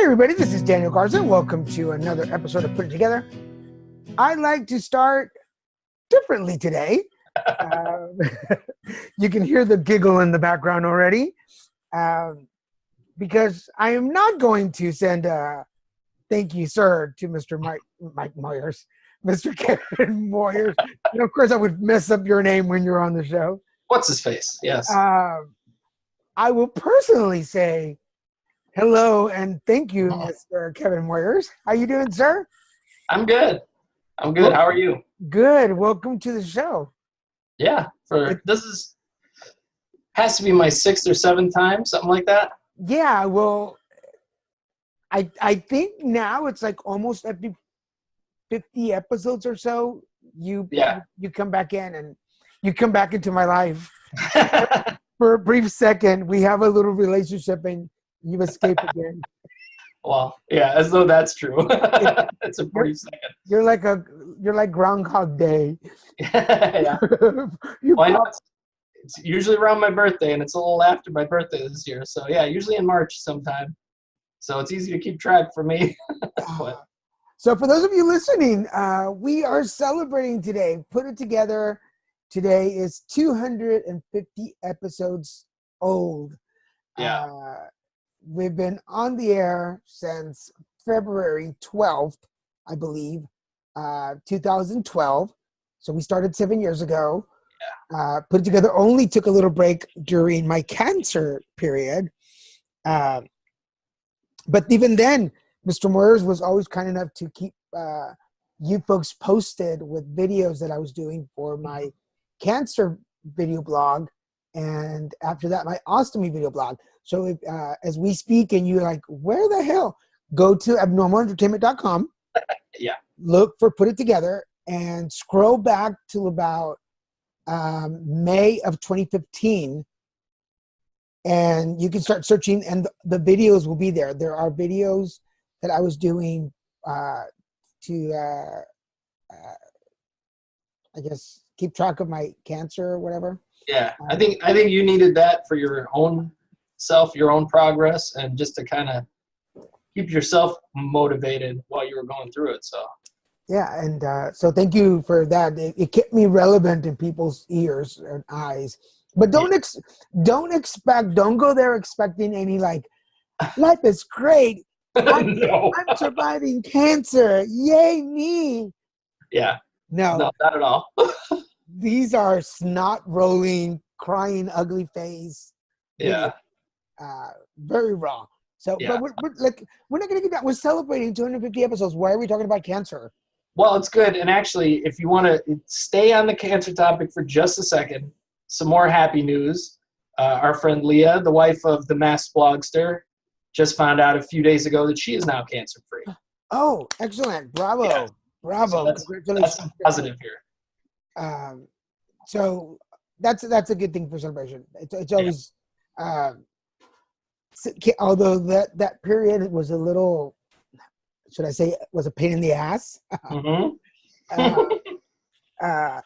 everybody, this is Daniel Garza. Welcome to another episode of Put It Together. I'd like to start differently today. You can hear the giggle in the background already, because I am not going to send a thank you, sir, to Mr. Mike Moyers, Mr. Kevin Moyers. And of course, I would mess up your name when you're on the show. What's his face? Yes. I will personally say hello and thank you, Mr. Kevin Moyers. How you doing, sir? I'm good. I'm good. How are you? Good. Welcome to the show. Yeah. Has to be my 6th or 7th time, something like that. Yeah. Well, I think now it's like almost every 50 episodes or so. You come back in and you come back into my life for a brief second. We have a little relationship and you escape again. Well, yeah, as though that's true. It's a brief second. You're like Groundhog Day. Yeah. It's usually around my birthday, and it's a little after my birthday this year. So yeah, usually in March sometime. So it's easy to keep track for me. So for those of you listening, we are celebrating today. Put It Together. Today is 250 episodes old. Yeah. We've been on the air since February 12th, I believe, 2012. So we started 7 years ago. Yeah. Put It Together only took a little break during my cancer period. But even then, Mr. Moyers was always kind enough to keep you folks posted with videos that I was doing for my cancer video blog. And after that, my ostomy video blog. So if, as we speak and you're like, where the hell? Go to abnormalentertainment.com. Yeah. Look for Put It Together and scroll back to about May of 2015. And you can start searching and the videos will be there. There are videos that I was doing to, I guess, keep track of my cancer or whatever. Yeah, I think you needed that for your own self, your own progress, and just to kind of keep yourself motivated while you were going through it. So yeah, and so thank you for that. It kept me relevant in people's ears and eyes. But don't go there expecting any like, life is great. I'm surviving cancer. Yay me. Yeah. No, not at all. These are snot rolling, crying, ugly face. Yeah. Very raw. So, yeah. But we're not going to get that. We're celebrating 250 episodes. Why are we talking about cancer? Well, it's good. And actually, if you want to stay on the cancer topic for just a second, some more happy news. Our friend Leah, the wife of the masked blogster, just found out a few days ago that she is now cancer-free. Oh, excellent. Bravo. Yeah. Bravo. So that's positive here. So that's a good thing for celebration. It's always, although that period was a little, should I say, was a pain in the ass. Mm-hmm.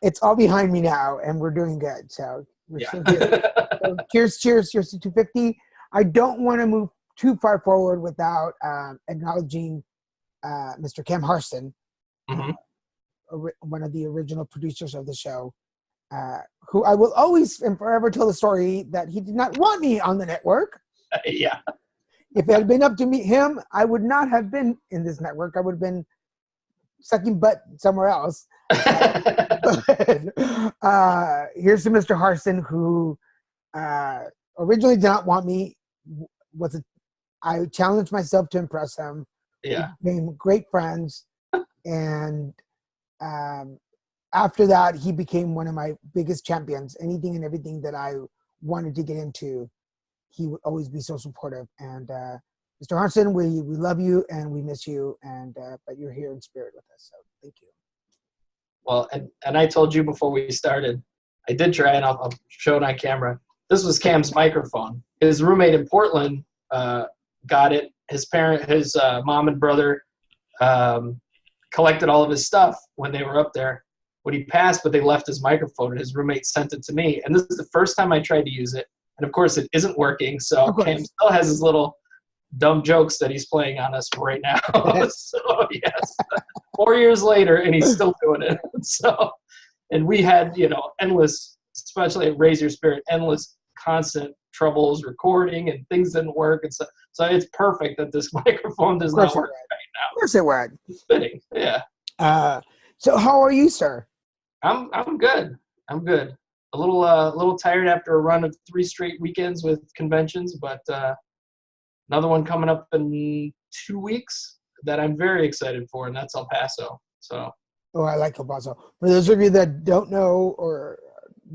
It's all behind me now, and we're doing good. So we're still here. So cheers to 250. I don't want to move too far forward without acknowledging Mr. Camm Harston. Mm-hmm. One of the original producers of the show, who I will always and forever tell the story that he did not want me on the network. Yeah. If it had been up to him, I would not have been in this network. I would have been sucking butt somewhere else. But here's to Mr. Harston, who originally did not want me. I challenged myself to impress him. Yeah. We became great friends. And after that, he became one of my biggest champions. Anything and everything that I wanted to get into, he would always be so supportive. And Mr. Harston, we love you and we miss you. And but you're here in spirit with us, so thank you. Well, and I told you before we started, I did try, and I'll show it on camera. This was Camm's microphone. His roommate in Portland got it. His mom and brother collected all of his stuff when they were up there when he passed, but they left his microphone and his roommate sent it to me. And this is the first time I tried to use it. And of course it isn't working. So Camm still has his little dumb jokes that he's playing on us right now. So yes, 4 years later, and he's still doing it. So, and we had, endless, especially at Raise Your Spirit, endless, constant troubles recording and things didn't work. And so it's perfect that this microphone does not work right now. Of course it would. It's fitting. Yeah. So how are you, sir? I'm good. I'm good. A little tired after a run of 3 straight weekends with conventions, but another one coming up in 2 weeks that I'm very excited for, and that's El Paso. So. Oh, I like El Paso. For those of you that don't know or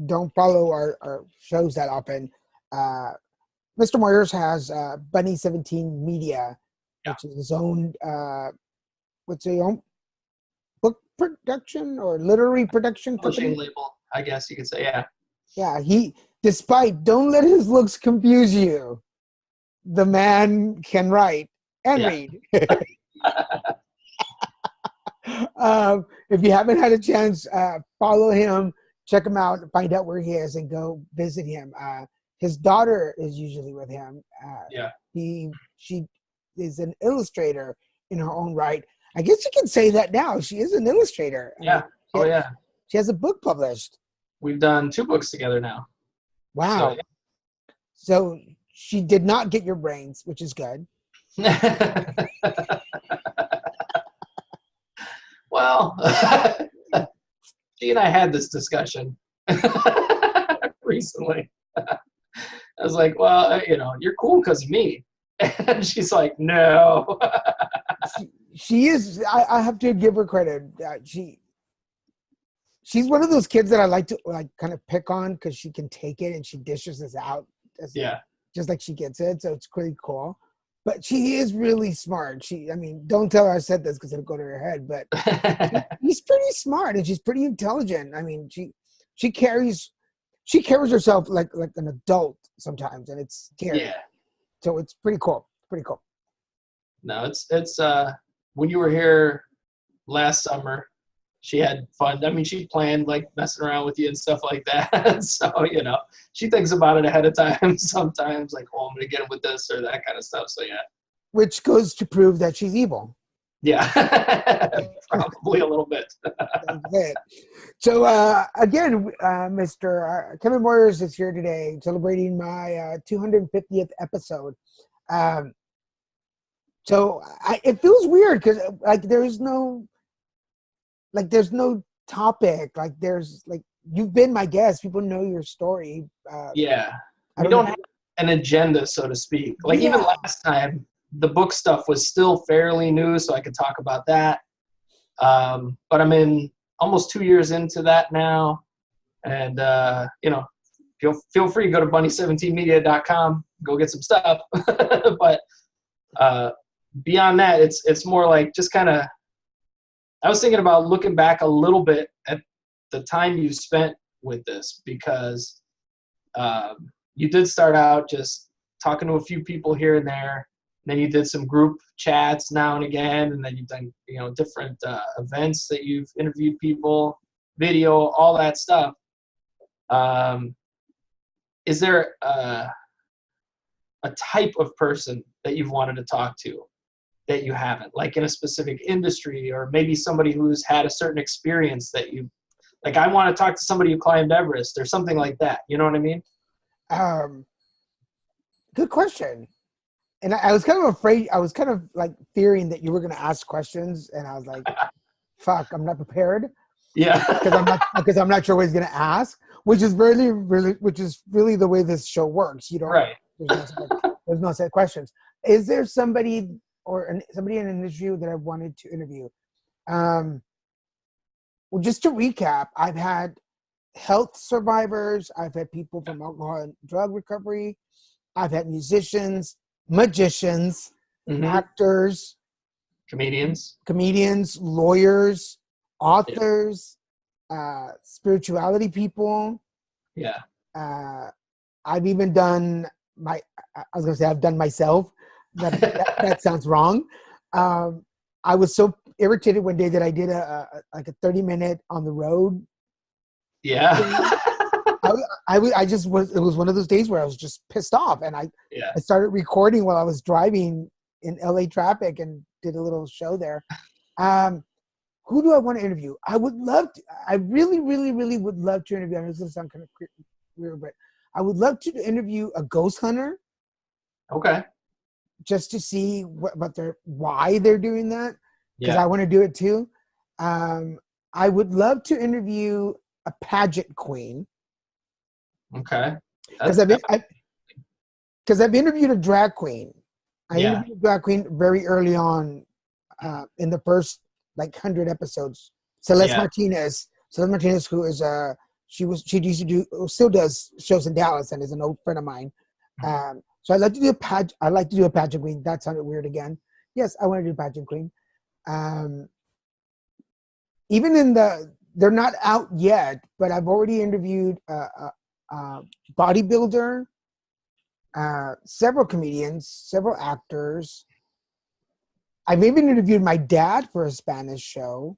don't follow our shows that often, Mr. Moyers has Bunny 17 Media, which is his own book production or literary production publishing label, I guess you could say. Yeah, don't let his looks confuse you. The man can write and read. If you haven't had a chance, follow him, check him out, find out where he is, and go visit him. His daughter is usually with him. She is an illustrator in her own right. I guess you can say that now. She is an illustrator. She has a book published. We've done 2 books together now. Wow. So she did not get your brains, which is good. Well, she and I had this discussion recently. I was like, well, you're cool because of me. And she's like, no. She is, I have to give her credit. She's one of those kids that I like to kind of pick on because she can take it and she dishes this out. Just like she gets it. So it's pretty cool. But she is really smart. Don't tell her I said this because it'll go to her head, but she's pretty smart and she's pretty intelligent. I mean, she carries herself like an adult sometimes, and it's scary. Yeah. So it's pretty cool. Pretty cool. No, it's when you were here last summer, she had fun. I mean, she planned like messing around with you and stuff like that. So, she thinks about it ahead of time sometimes, like, oh, I'm going to get him with this or that kind of stuff. So, yeah. Which goes to prove that she's evil. Yeah, probably a little bit. So, again, Mr. Kevin Moyers is here today celebrating my 250th episode. So it feels weird because there's no topic. You've been my guest. People know your story. We don't have an agenda, so to speak. Even last time, the book stuff was still fairly new, so I could talk about that. But I'm in almost 2 years into that now. And, feel free to go to bunny17media.com, go get some stuff. But beyond that, it's more like just kind of, I was thinking about looking back a little bit at the time you spent with this because you did start out just talking to a few people here and there. And then you did some group chats now and again, and then you've done different events that you've interviewed people, video, all that stuff. Is there a type of person that you've wanted to talk to that you haven't, like in a specific industry, or maybe somebody who's had a certain experience that you, like, I want to talk to somebody who climbed Everest or something like that. You know what I mean? Good question. And I was kind of afraid, I was kind of like fearing that you were going to ask questions, and I was like, fuck, I'm not prepared. Yeah. Because I'm not sure what he's going to ask, which is really the way this show works. You don't, right. There's no set questions. Is there somebody somebody in an industry that I wanted to interview? Well, just to recap, I've had health survivors. I've had people from alcohol and drug recovery. I've had musicians, magicians, actors, comedians, lawyers, authors, spirituality people. Yeah. I've even done I've done myself. That sounds wrong. I was so irritated one day that I did a 30-minute on the road. Yeah. I just was. It was one of those days where I was just pissed off, and I started recording while I was driving in LA traffic and did a little show there. Who do I want to interview? I would love to. I really, really, really would love to interview. I know this is going to sound kind of weird, but I would love to interview a ghost hunter. Okay. Just to see why they're doing that, because I want to do it too. I would love to interview a pageant queen. Okay. Because I've interviewed a drag queen. I interviewed a drag queen very early on in the first 100 episodes. Celeste Martinez, who is she used to do, still does shows in Dallas and is an old friend of mine. So I'd like to do a pageant queen. That sounded weird again. Yes, I want to do a pageant queen. Even they're not out yet, but I've already interviewed a bodybuilder, several comedians, several actors. I've even interviewed my dad for a Spanish show.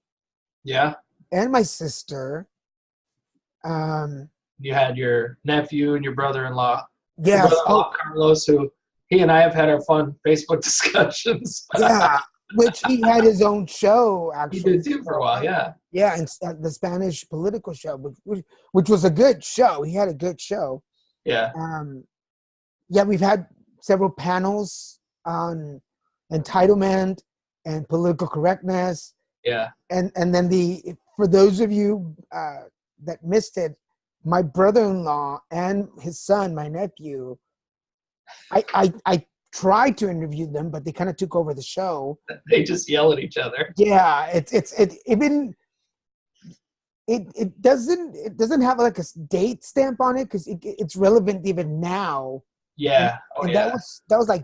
Yeah. And my sister. You had your nephew and your brother-in-law. Yes. Carlos, who he and I have had our fun Facebook discussions. Yeah, which he had his own show, actually. He did too for a while, yeah. Yeah, and the Spanish political show, which was a good show. He had a good show. Yeah. We've had several panels on entitlement and political correctness. Yeah. And then for those of you that missed it, my brother-in-law and his son, my nephew, I tried to interview them, but they kind of took over the show. They just yell at each other. Yeah, it doesn't have a date stamp on it because it's relevant even now. Yeah. And that was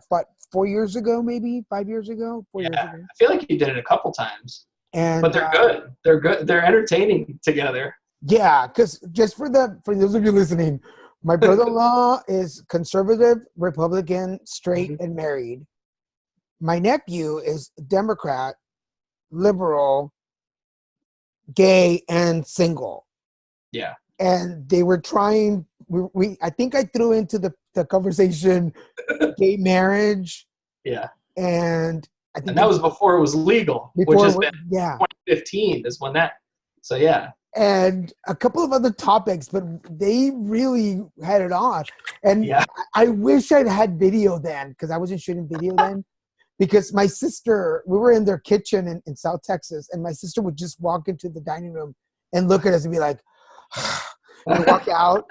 4 years ago, maybe 5 years ago. 4 years ago. I feel like you did it a couple times. But they're good. They're good. They're entertaining together. Yeah, because just for those of you listening, my brother-in-law is conservative, Republican, straight, and married. My nephew is Democrat, liberal, gay, and single. Yeah. And they were trying. I think I threw into the conversation gay marriage. Yeah. And I think that was before it was legal, which has been 2015 is when that. So yeah. And a couple of other topics, but they really had it on. And I wish I'd had video then, because I wasn't shooting video then. Because my sister, we were in their kitchen in South Texas, and my sister would just walk into the dining room and look at us and be like, and walk out.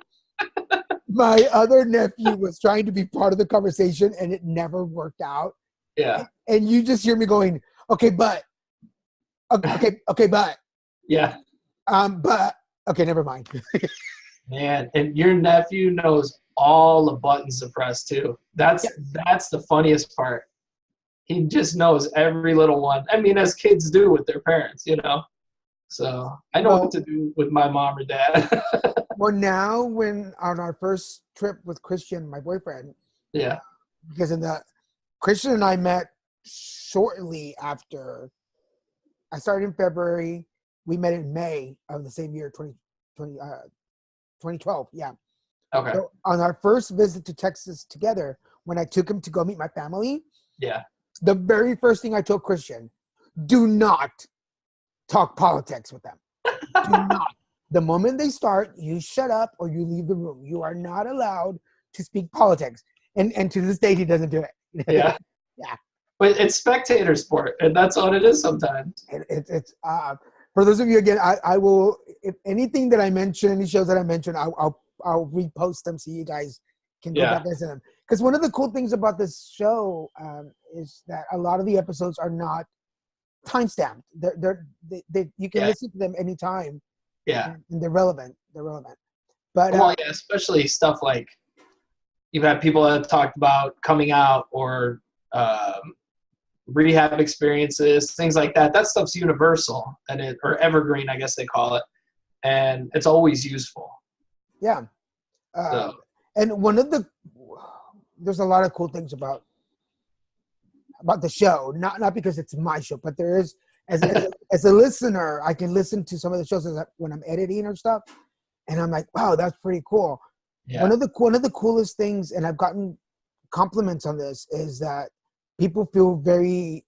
My other nephew was trying to be part of the conversation, and it never worked out. Yeah. And you just hear me going, okay, but. Okay, but. Yeah. But okay, never mind. Man, and your nephew knows all the buttons to press too. That's the funniest part. He just knows every little one. I mean, as kids do with their parents, So I know what to do with my mom or dad. Well, now when on our first trip with Christian, my boyfriend. Yeah. Because Christian and I met shortly after. I started in February. We met in May of the same year, 2012. Yeah. Okay. So on our first visit to Texas together, when I took him to go meet my family, the very first thing I told Christian, do not talk politics with them. Do not. The moment they start, you shut up or you leave the room. You are not allowed to speak politics. And to this day, he doesn't do it. Yeah. Yeah. But it's spectator sport, and that's what it is sometimes. It's for those of you, again, I will, if anything that I mention, any shows that I mention, I'll repost them so you guys can go back and listen to them. Because one of the cool things about this show is that a lot of the episodes are not time-stamped. You can listen to them anytime. Yeah. And they're relevant. But especially stuff like you've had people that have talked about coming out or rehab experiences, things like that. That stuff's universal or evergreen, I guess they call it, and it's always useful. Yeah. And there's a lot of cool things about the show. Not because it's my show, but there is as a listener, I can listen to some of the shows when I'm editing or stuff. And I'm like, wow, that's pretty cool. Yeah. One of the coolest things, and I've gotten compliments on this, is that people feel very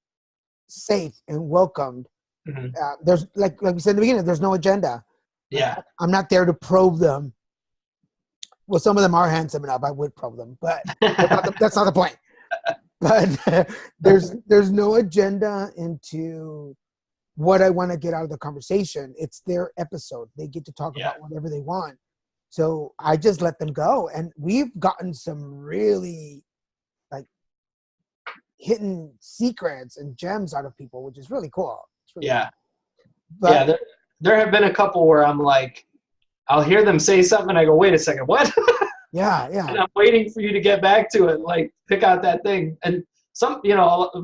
safe and welcomed. Mm-hmm. There's like we said in the beginning, there's no agenda. Yeah. Like, I'm not there to probe them. Well, some of them are handsome enough. I would probe them, but that's not the point. But there's no agenda into what I want to get out of the conversation. It's their episode. They get to talk about whatever they want. So I just let them go. And we've gotten some really like hidden secrets and gems out of people, which is really cool. It's really cool. But there have been a couple where I'm like, I'll hear them say something and I go, wait a second, what? Yeah. And I'm waiting for you to get back to it, like pick out that thing. And some,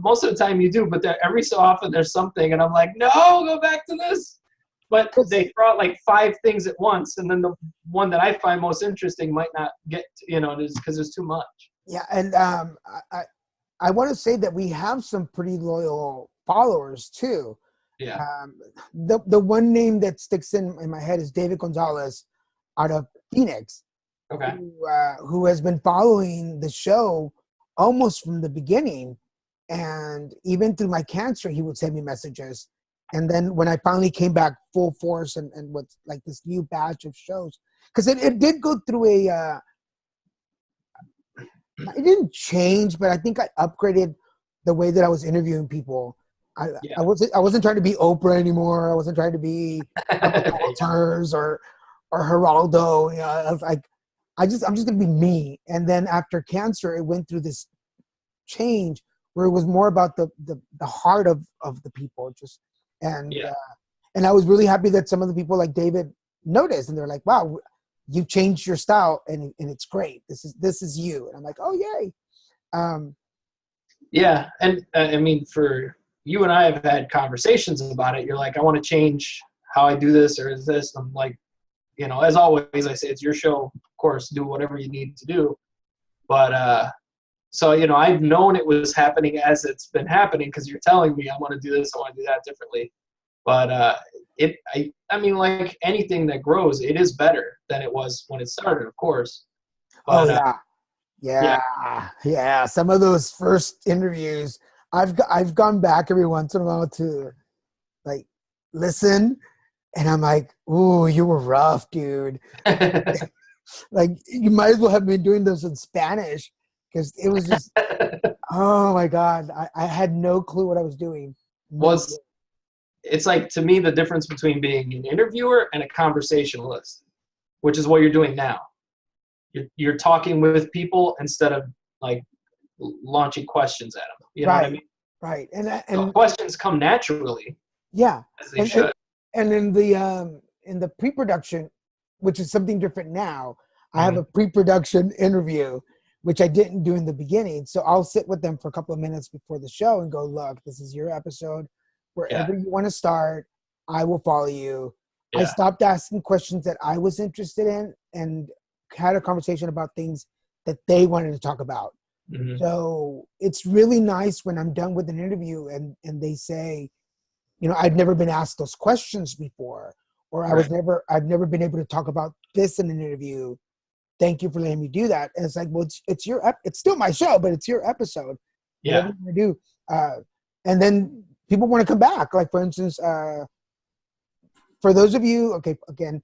most of the time you do, but every so often there's something and I'm like, no, go back to this. But they throw out like 5 things at once, and then the one that I find most interesting might not get, because there's too much. Yeah, and I want to say that we have some pretty loyal followers too. Yeah. The one name that sticks in my head is David Gonzalez out of Phoenix. Okay. Who has been following the show almost from the beginning, and even through my cancer, he would send me messages. And then when I finally came back full force and with like this new batch of shows, because it did go through it didn't change, but I think I upgraded the way that I was interviewing people. I wasn't trying to be Oprah anymore. I wasn't trying to be Walters or Geraldo. I was like, I'm just gonna be me. And then after cancer, it went through this change where it was more about the heart of the people. And I was really happy that some of the people like David noticed, and they're like, wow, you changed your style and it's great. This is you. And I'm like, oh yay. Yeah. And I mean, for you and I have had conversations about it. You're like, I want to change how I do this or is this. I'm like, as always, I say it's your show, of course, do whatever you need to do. But so, I've known it was happening as it's been happening because you're telling me I want to do this, I want to do that differently. But I mean, like anything that grows, it is better than it was when it started, of course. But, yeah. Some of those first interviews, I've gone back every once in a while to like listen, and I'm like, ooh, you were rough, dude. Like you might as well have been doing those in Spanish. Because it was just, oh my God, I had no clue what I was doing. It's like, to me, the difference between being an interviewer and a conversationalist, which is what you're doing now. You're talking with people instead of like launching questions at them. You know what I mean? Right. And so questions come naturally. Yeah. As they should. And in the pre-production, which is something different now, I have a pre-production interview, which I didn't do in the beginning. So I'll sit with them for a couple of minutes before the show and go, look, this is your episode. Wherever you want to start, I will follow you. Yeah. I stopped asking questions that I was interested in and had a conversation about things that they wanted to talk about. Mm-hmm. So it's really nice when I'm done with an interview and they say, I've never been asked those questions before, or I've never been able to talk about this in an interview. Thank you for letting me do that. And it's like, well, it's still my show, but it's your episode. Yeah. Whatever you do. And then people want to come back. Like for instance, for those of you, okay, again,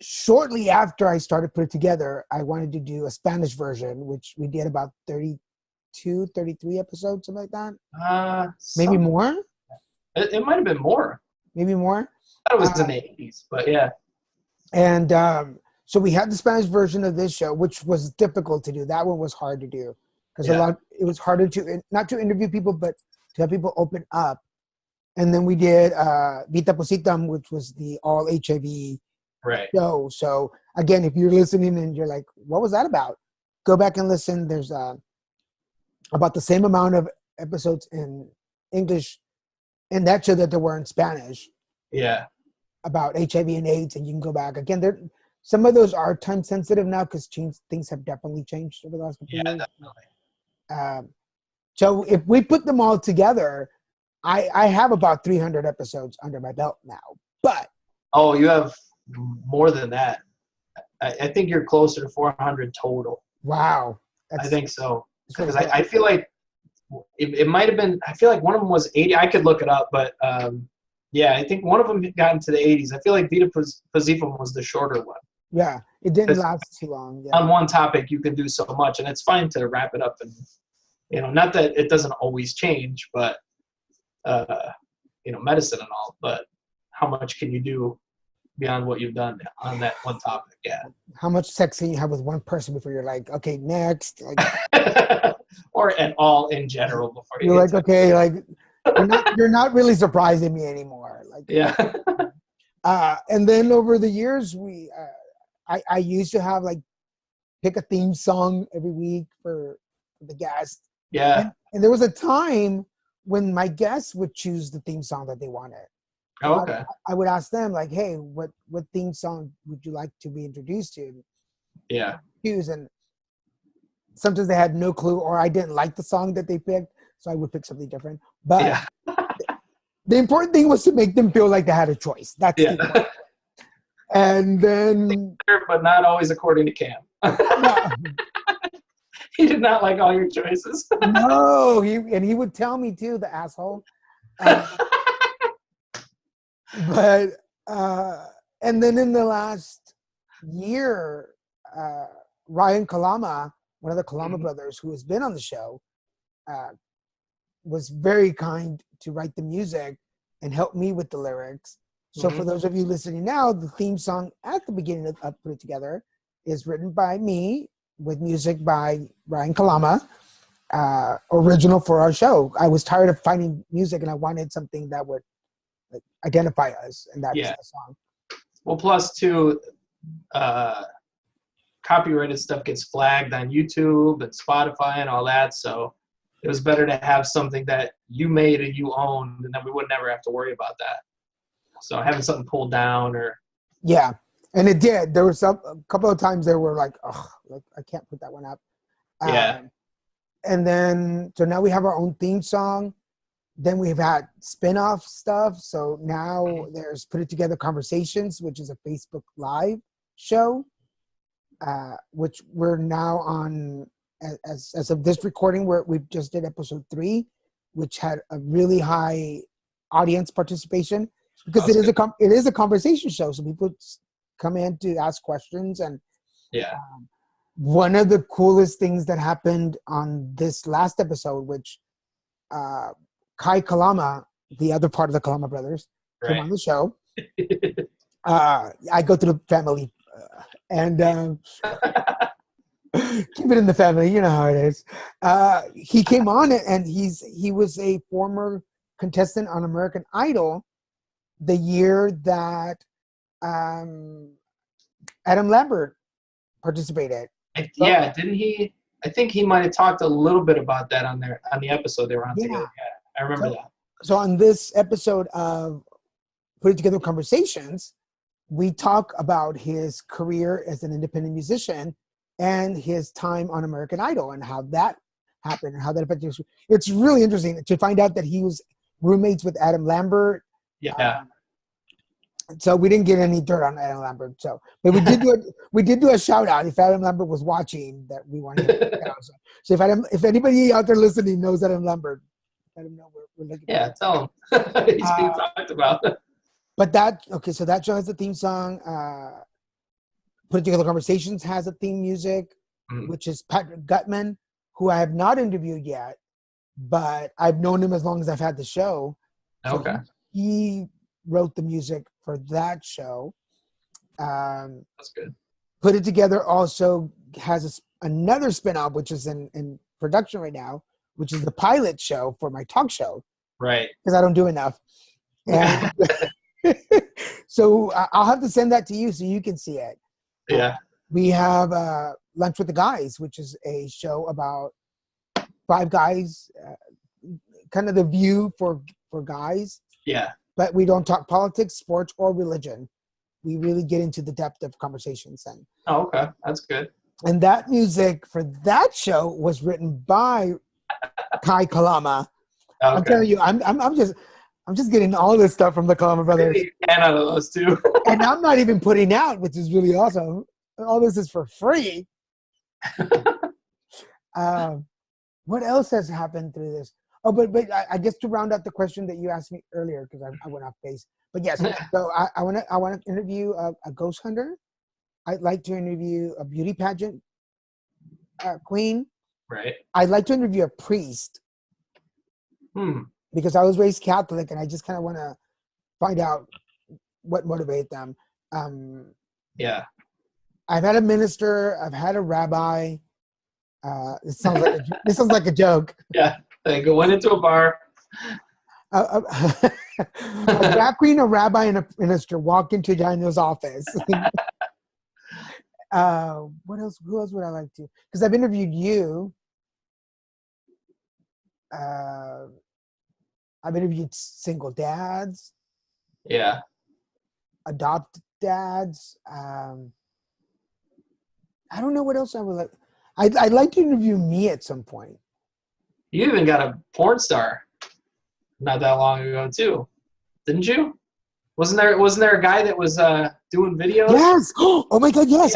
shortly after I started putting it together, I wanted to do a Spanish version, which we did about 32, 33 episodes, something like that. Maybe more? It might have been more. Maybe more? I thought it was in the 80s, but yeah. And so we had the Spanish version of this show, which was difficult to do. That one was hard to do because it was harder to not to interview people, but to have people open up. And then we did Vita Positam, which was the all HIV show. So again, if you're listening and you're like, what was that about? Go back and listen. There's about the same amount of episodes in English in that show that there were in Spanish. Yeah. About HIV and AIDS, and you can go back. Again, some of those are time sensitive now because things have definitely changed over the last couple of years. Definitely. So if we put them all together, I have about 300 episodes under my belt now. But you have more than that. I think you're closer to 400 total. Wow. I think so. Because really cool. I feel like it might have been, I feel like one of them was 80. I could look it up, but yeah, I think one of them got into the 80s. I feel like Vita Pasifum was the shorter one. Yeah, it didn't last too long. Yeah. On one topic, you can do so much, and it's fine to wrap it up. And, not that it doesn't always change, but, medicine and all, but how much can you do beyond what you've done on that one topic? Yeah. How much sex can you have with one person before you're like, okay, next? Like, or at all in general before you're like, okay, like you're not really surprising me anymore. Like, yeah. And then over the years, I used to have like pick a theme song every week for the guest. Yeah. And there was a time when my guests would choose the theme song that they wanted. Oh, okay. I would ask them like, hey, what theme song would you like to be introduced to? Yeah. And sometimes they had no clue, or I didn't like the song that they picked, so I would pick something different. But yeah. The important thing was to make them feel like they had a choice. That's the important. And then, but not always according to Camm. He did not like all your choices. No, he would tell me too, the asshole. But and then in the last year, Ryan Kalama, one of the Kalama brothers who has been on the show, was very kind to write the music and help me with the lyrics. So for those of you listening now, the theme song at the beginning of Put It Together is written by me with music by Ryan Kalama, original for our show. I was tired of finding music and I wanted something that would identify us, and that's the song. Well, plus too, copyrighted stuff gets flagged on YouTube and Spotify and all that, so it was better to have something that you made and you owned, and then we would never have to worry about that. So having something pulled down or and it did. There was a couple of times they were like, oh, like I can't put that one up. And then so now we have our own theme song. Then we've had spin-off stuff. So now there's Put It Together Conversations, which is a Facebook Live show, which we're now on as of this recording, where we just did episode 3, which had a really high audience participation because it is a conversation show. So people come in to ask questions, and one of the coolest things that happened on this last episode, which Kai Kalama, the other part of the Kalama brothers, came on the show. I go through the family and keep it in the family. You know how it is. He came on and he was a former contestant on American Idol the year that Adam Lambert participated. Didn't he? I think he might have talked a little bit about that on the episode they were on together. Yeah, I remember that. So on this episode of Put It Together Conversations, we talk about his career as an independent musician and his time on American Idol and how that happened and how that affected his. It's really interesting to find out that he was roommates with Adam Lambert. Yeah. So we didn't get any dirt on Adam Lambert. So, but we did do a shout out if Adam Lambert was watching that we wanted. So if anybody out there listening knows Adam Lambert, let him know we're looking. Yeah, tell him he's being talked about. But so that show has a theme song. Put It Together Conversations has a theme music, which is Patrick Gutman, who I have not interviewed yet, but I've known him as long as I've had the show. So okay. He wrote the music for that show. That's good. Put It Together also has another spin-off, which is in production right now, which is the pilot show for my talk show. Right. Because I don't do enough. And so I'll have to send that to you so you can see it. Yeah. We have Lunch with the Guys, which is a show about 5 guys, kind of the view for guys. Yeah. But we don't talk politics, sports, or religion. We really get into the depth of conversations. Oh, okay. That's good. And that music for that show was written by Kai Kalama. Okay. I'm telling you, I'm just getting all this stuff from the Common Brothers. And out of those two. And I'm not even putting out, which is really awesome. All this is for free. What else has happened through this? Oh, but I guess to round out the question that you asked me earlier, because I went off base. But yes, so I want to interview a ghost hunter. I'd like to interview a beauty pageant queen. Right. I'd like to interview a priest. Because I was raised Catholic, and I just kind of want to find out what motivated them. Yeah. I've had a minister. I've had a rabbi. This sounds like a joke. Yeah. They went into a bar. A drag queen, a rabbi, and a minister walk into Daniel's office. What else? Who else would I like to? Because I've interviewed you. I've interviewed single dads. Yeah. Adopted dads. I don't know what else I would like. I'd like to interview me at some point. You even got a porn star not that long ago too, didn't you? Wasn't there a guy that was doing videos? Yes. Oh my God. Yes.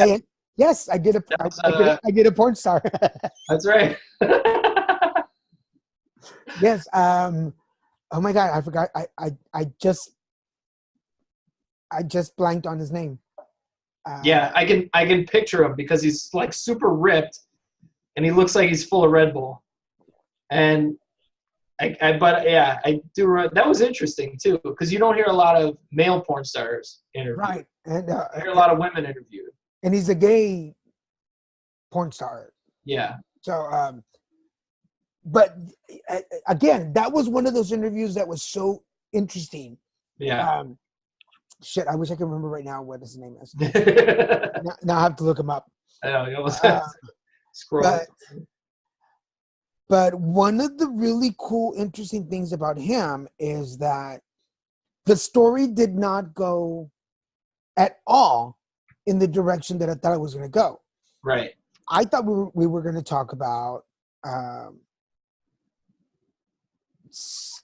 Yeah. I did a porn star. That's right. Yes. Oh my God. I forgot. I just blanked on his name. Yeah, I can picture him because he's like super ripped, and he looks like he's full of Red Bull. And I do. That was interesting too, because you don't hear a lot of male porn stars interviewed. Right, and you hear a lot of women interviewed. And he's a gay porn star. Yeah. So, but again, that was one of those interviews that was so interesting. Yeah. Shit, I wish I could remember right now what his name is. now I have to look him up. I know. You almost have to scroll. But one of the really cool, interesting things about him is that the story did not go at all in the direction that I thought it was going to go. Right. I thought we were going to talk about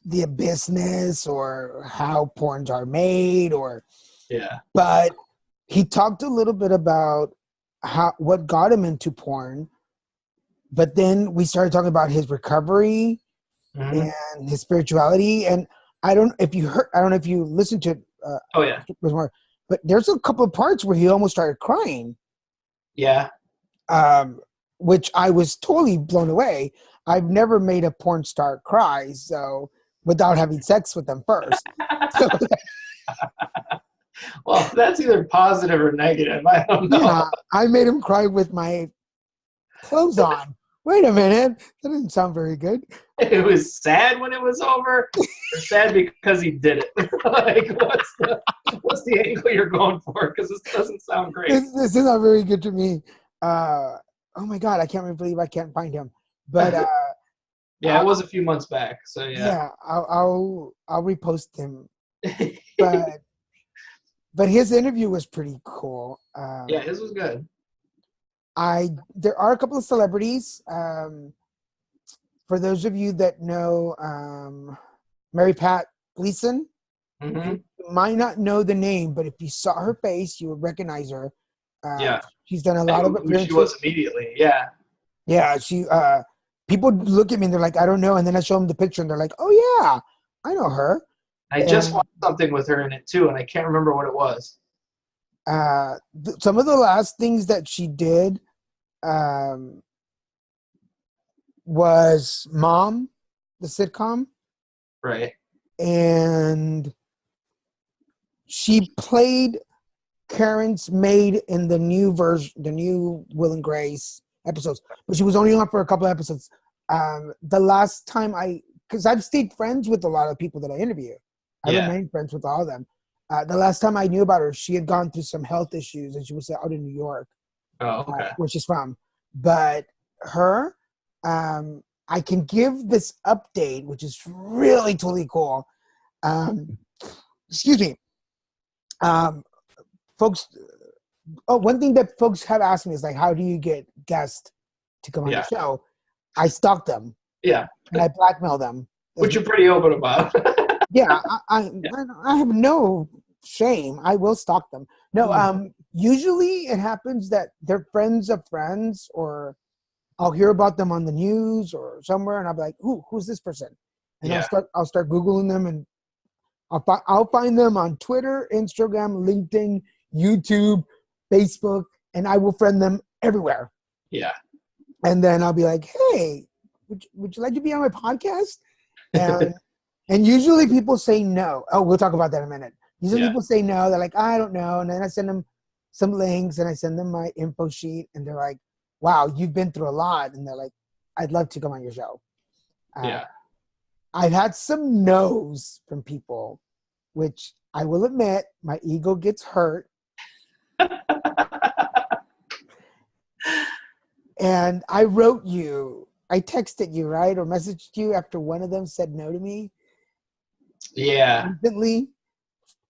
the business or how porns are made, or But he talked a little bit about what got him into porn. But then we started talking about his recovery and his spirituality. And I don't know if you listened to it. But there's a couple of parts where he almost started crying. Yeah. Which I was totally blown away. I've never made a porn star cry, so without having sex with them first. Well, that's either positive or negative. I don't know. Yeah, I made him cry with my clothes on. Wait a minute. That didn't sound very good. It was sad when it was over, or sad because he did it. Like, what's the angle you're going for? Because this doesn't sound great. This is not very good to me. Oh my God, I can't believe I can't find him. But yeah, it was a few months back. So yeah. Yeah, I'll repost him. But his interview was pretty cool. Yeah, his was good. There are a couple of celebrities. For those of you that know Mary Pat Gleason, you might not know the name, but if you saw her face, you would recognize her. She's done a lot of appearances. She was immediately, yeah. Yeah, people look at me and they're like, I don't know, and then I show them the picture and they're like, oh yeah, I know her. I just watched something with her in it too, and I can't remember what it was. Some of the last things that she did was Mom, the sitcom. Right. And she played Karen's maid in the new version, the new Will and Grace episodes, but she was only on for a couple of episodes. The last time because I've stayed friends with a lot of people that I interview. I remain friends with all of them. The last time I knew about her, she had gone through some health issues, and she was out in New York, where she's from. But her, I can give this update, which is really totally cool. Excuse me. Folks, one thing that folks have asked me is like, how do you get guests to come on the show? I stalk them. Yeah. And I blackmail them. Which you're pretty open about. Yeah, I have no shame. I will stalk them. No, usually it happens that they're friends of friends, or I'll hear about them on the news or somewhere, and I'll be like, who's this person? And I'll start Googling them, and I'll find them on Twitter, Instagram, LinkedIn, YouTube, Facebook, and I will friend them everywhere. Yeah. And then I'll be like, hey, would you like to be on my podcast? And usually people say no. Oh, we'll talk about that in a minute. Usually people say no. They're like, I don't know. And then I send them some links and I send them my info sheet. And they're like, wow, you've been through a lot. And they're like, I'd love to come on your show. I've had some no's from people, which I will admit, my ego gets hurt. And I wrote you, I texted you, right? Or messaged you after one of them said no to me. Yeah. Instantly.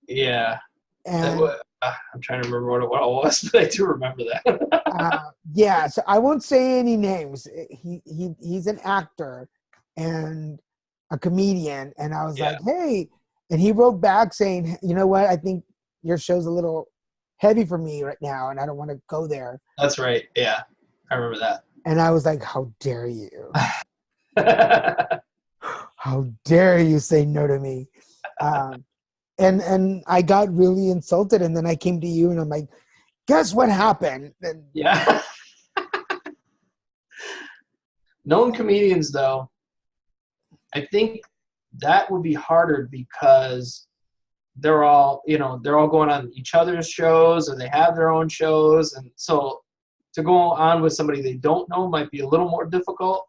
Yeah. And I'm trying to remember what it was, but I do remember that. yeah, so I won't say any names. He's an actor and a comedian. And I was like, hey. And he wrote back saying, you know what? I think your show's a little heavy for me right now, and I don't want to go there. That's right. Yeah. I remember that. And I was like, how dare you? How dare you say no to me? And I got really insulted. And then I came to you and I'm like, guess what happened? And yeah. Known comedians, though, I think that would be harder because they're all going on each other's shows, or they have their own shows. And so to go on with somebody they don't know might be a little more difficult,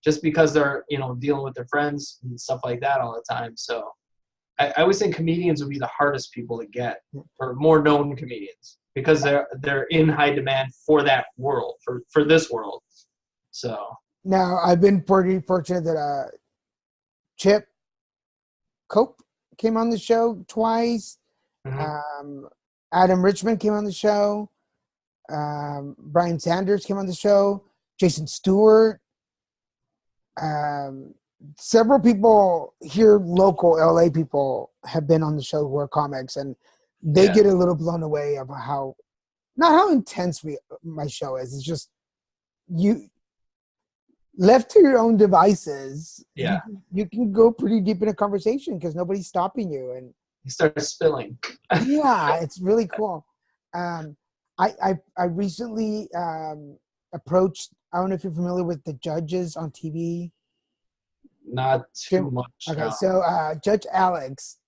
just because they're, dealing with their friends and stuff like that all the time. So I always think comedians would be the hardest people to get, or more known comedians, because they're in high demand for that world, for this world. So now I've been pretty fortunate that Chip Cope came on the show twice. Mm-hmm. Adam Richmond came on the show. Brian Sanders came on the show. Jason Stewart. Several people here, local LA people, have been on the show who are comics, and they get a little blown away of not how intense my show is. It's just you left to your own devices. Yeah, you can go pretty deep in a conversation because nobody's stopping you, and you start spilling. Yeah, it's really cool. I recently approached. I don't know if you're familiar with the judges on TV. Not too much. Okay, no. So Judge Alex,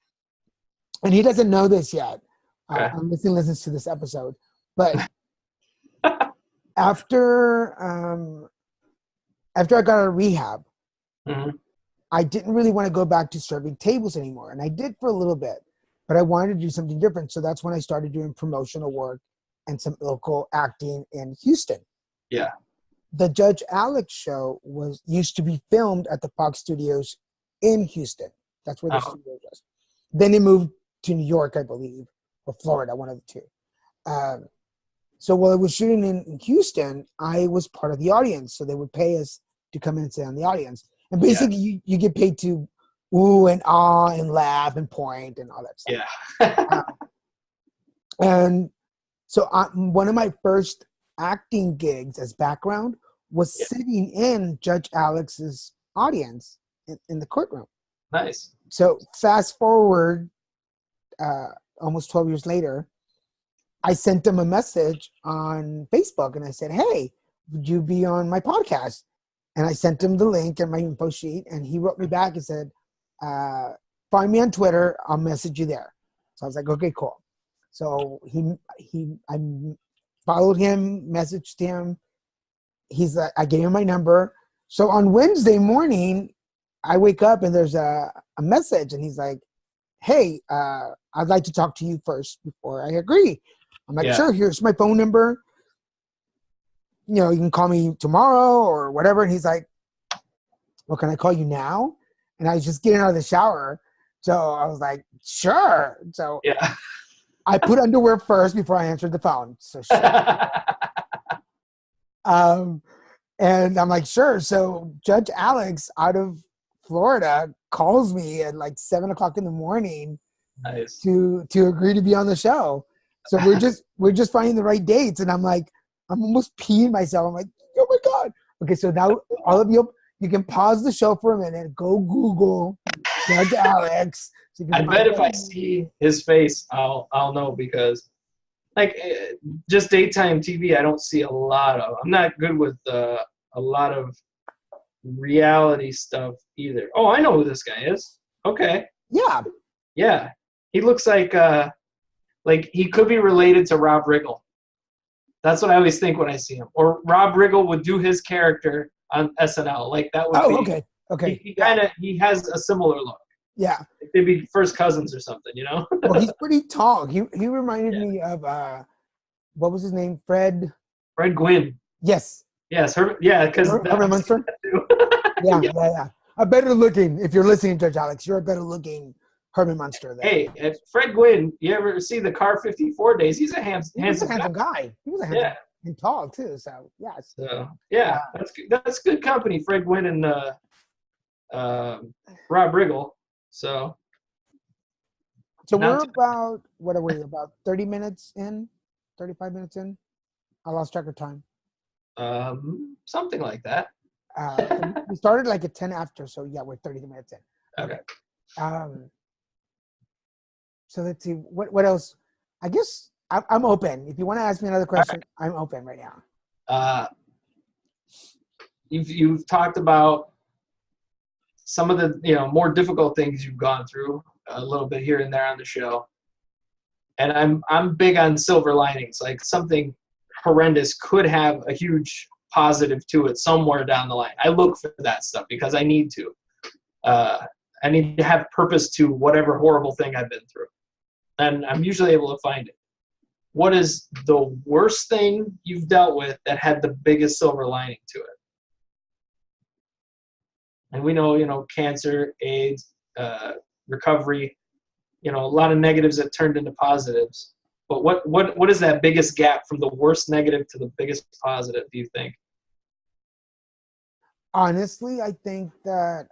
and he doesn't know this yet. Unless he listens to this episode, but after I got out of rehab, mm-hmm. I didn't really want to go back to serving tables anymore, and I did for a little bit, but I wanted to do something different. So that's when I started doing promotional work and some local acting in Houston. Yeah. The Judge Alex show used to be filmed at the Fox Studios in Houston. That's where the studio was. Then it moved to New York, I believe, or Florida, one of the two. So while I was shooting in Houston, I was part of the audience. So they would pay us to come in and sit on the audience. And basically, you get paid to ooh and ah and laugh and point and all that stuff. Yeah. And so one of my first acting gigs as background was sitting in Judge Alex's audience in the courtroom. Nice. So fast forward almost 12 years later, I sent him a message on Facebook and I said, hey, would you be on my podcast? And I sent him the link and my info sheet, and he wrote me back and said, find me on Twitter, I'll message you there. So I was like, okay, cool. So I followed him, messaged him. He's like, I gave him my number. So on Wednesday morning, I wake up and there's a message, and he's like, hey, I'd like to talk to you first before I agree. I'm like, sure, here's my phone number. You can call me tomorrow or whatever. And he's like, well, can I call you now? And I was just getting out of the shower. So I was like, sure. So I put underwear first before I answered the phone. So sure. And I'm like, sure. So Judge Alex, out of Florida calls me at like 7:00 in the morning Nice. to agree to be on the show. So we're just finding the right dates, and I'm almost peeing myself. I'm like, oh my God. Okay, so now all of you can pause the show for a minute, go Google Judge Alex. So I bet if I see his face, I'll know, because like just daytime TV, I don't see a lot of. I'm not good with a lot of reality stuff either. Oh, I know who this guy is. Okay. Yeah. He looks like he could be related to Rob Riggle. That's what I always think when I see him. Or Rob Riggle would do his character on SNL. Like that would be. Okay. He has a similar look. Yeah. They'd be first cousins or something, you know? Well, he's pretty tall. He reminded me of what was his name? Fred Gwynn. Yes. Yes, because Herman Munster. Yeah. A better looking. If you're listening, Judge Alex, you're a better looking Herman Munster. Hey, Fred Gwynn. You ever see the Car 54 days? He's a handsome guy. He was a handsome and tall too. So yes. So that's good company. Fred Gwynn and Rob Riggle. So we're about, what are we, about 30 minutes in? 35 minutes in? I lost track of time. Something like that. We started like at 10 after, so yeah, we're 30 minutes in. Okay. So let's see, what else? I guess I'm open. If you want to ask me another question, right. I'm open right now. You've talked about some of the more difficult things you've gone through a little bit here and there on the show, and I'm big on silver linings. Like something horrendous could have a huge positive to it somewhere down the line. I look for that stuff because I need to. I need to have purpose to whatever horrible thing I've been through, and I'm usually able to find it. What is the worst thing you've dealt with that had the biggest silver lining to it? And we know, cancer, AIDS, recovery, a lot of negatives that turned into positives. But what is that biggest gap from the worst negative to the biggest positive, do you think? Honestly, I think that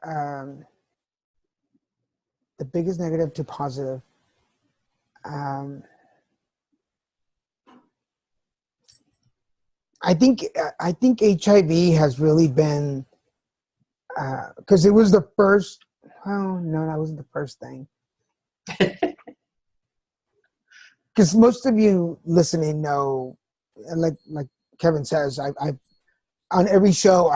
the biggest negative to positive, I think HIV has really been, because it was the first. Oh no, that wasn't the first thing. Because most of you listening know, like Kevin says, I've on every show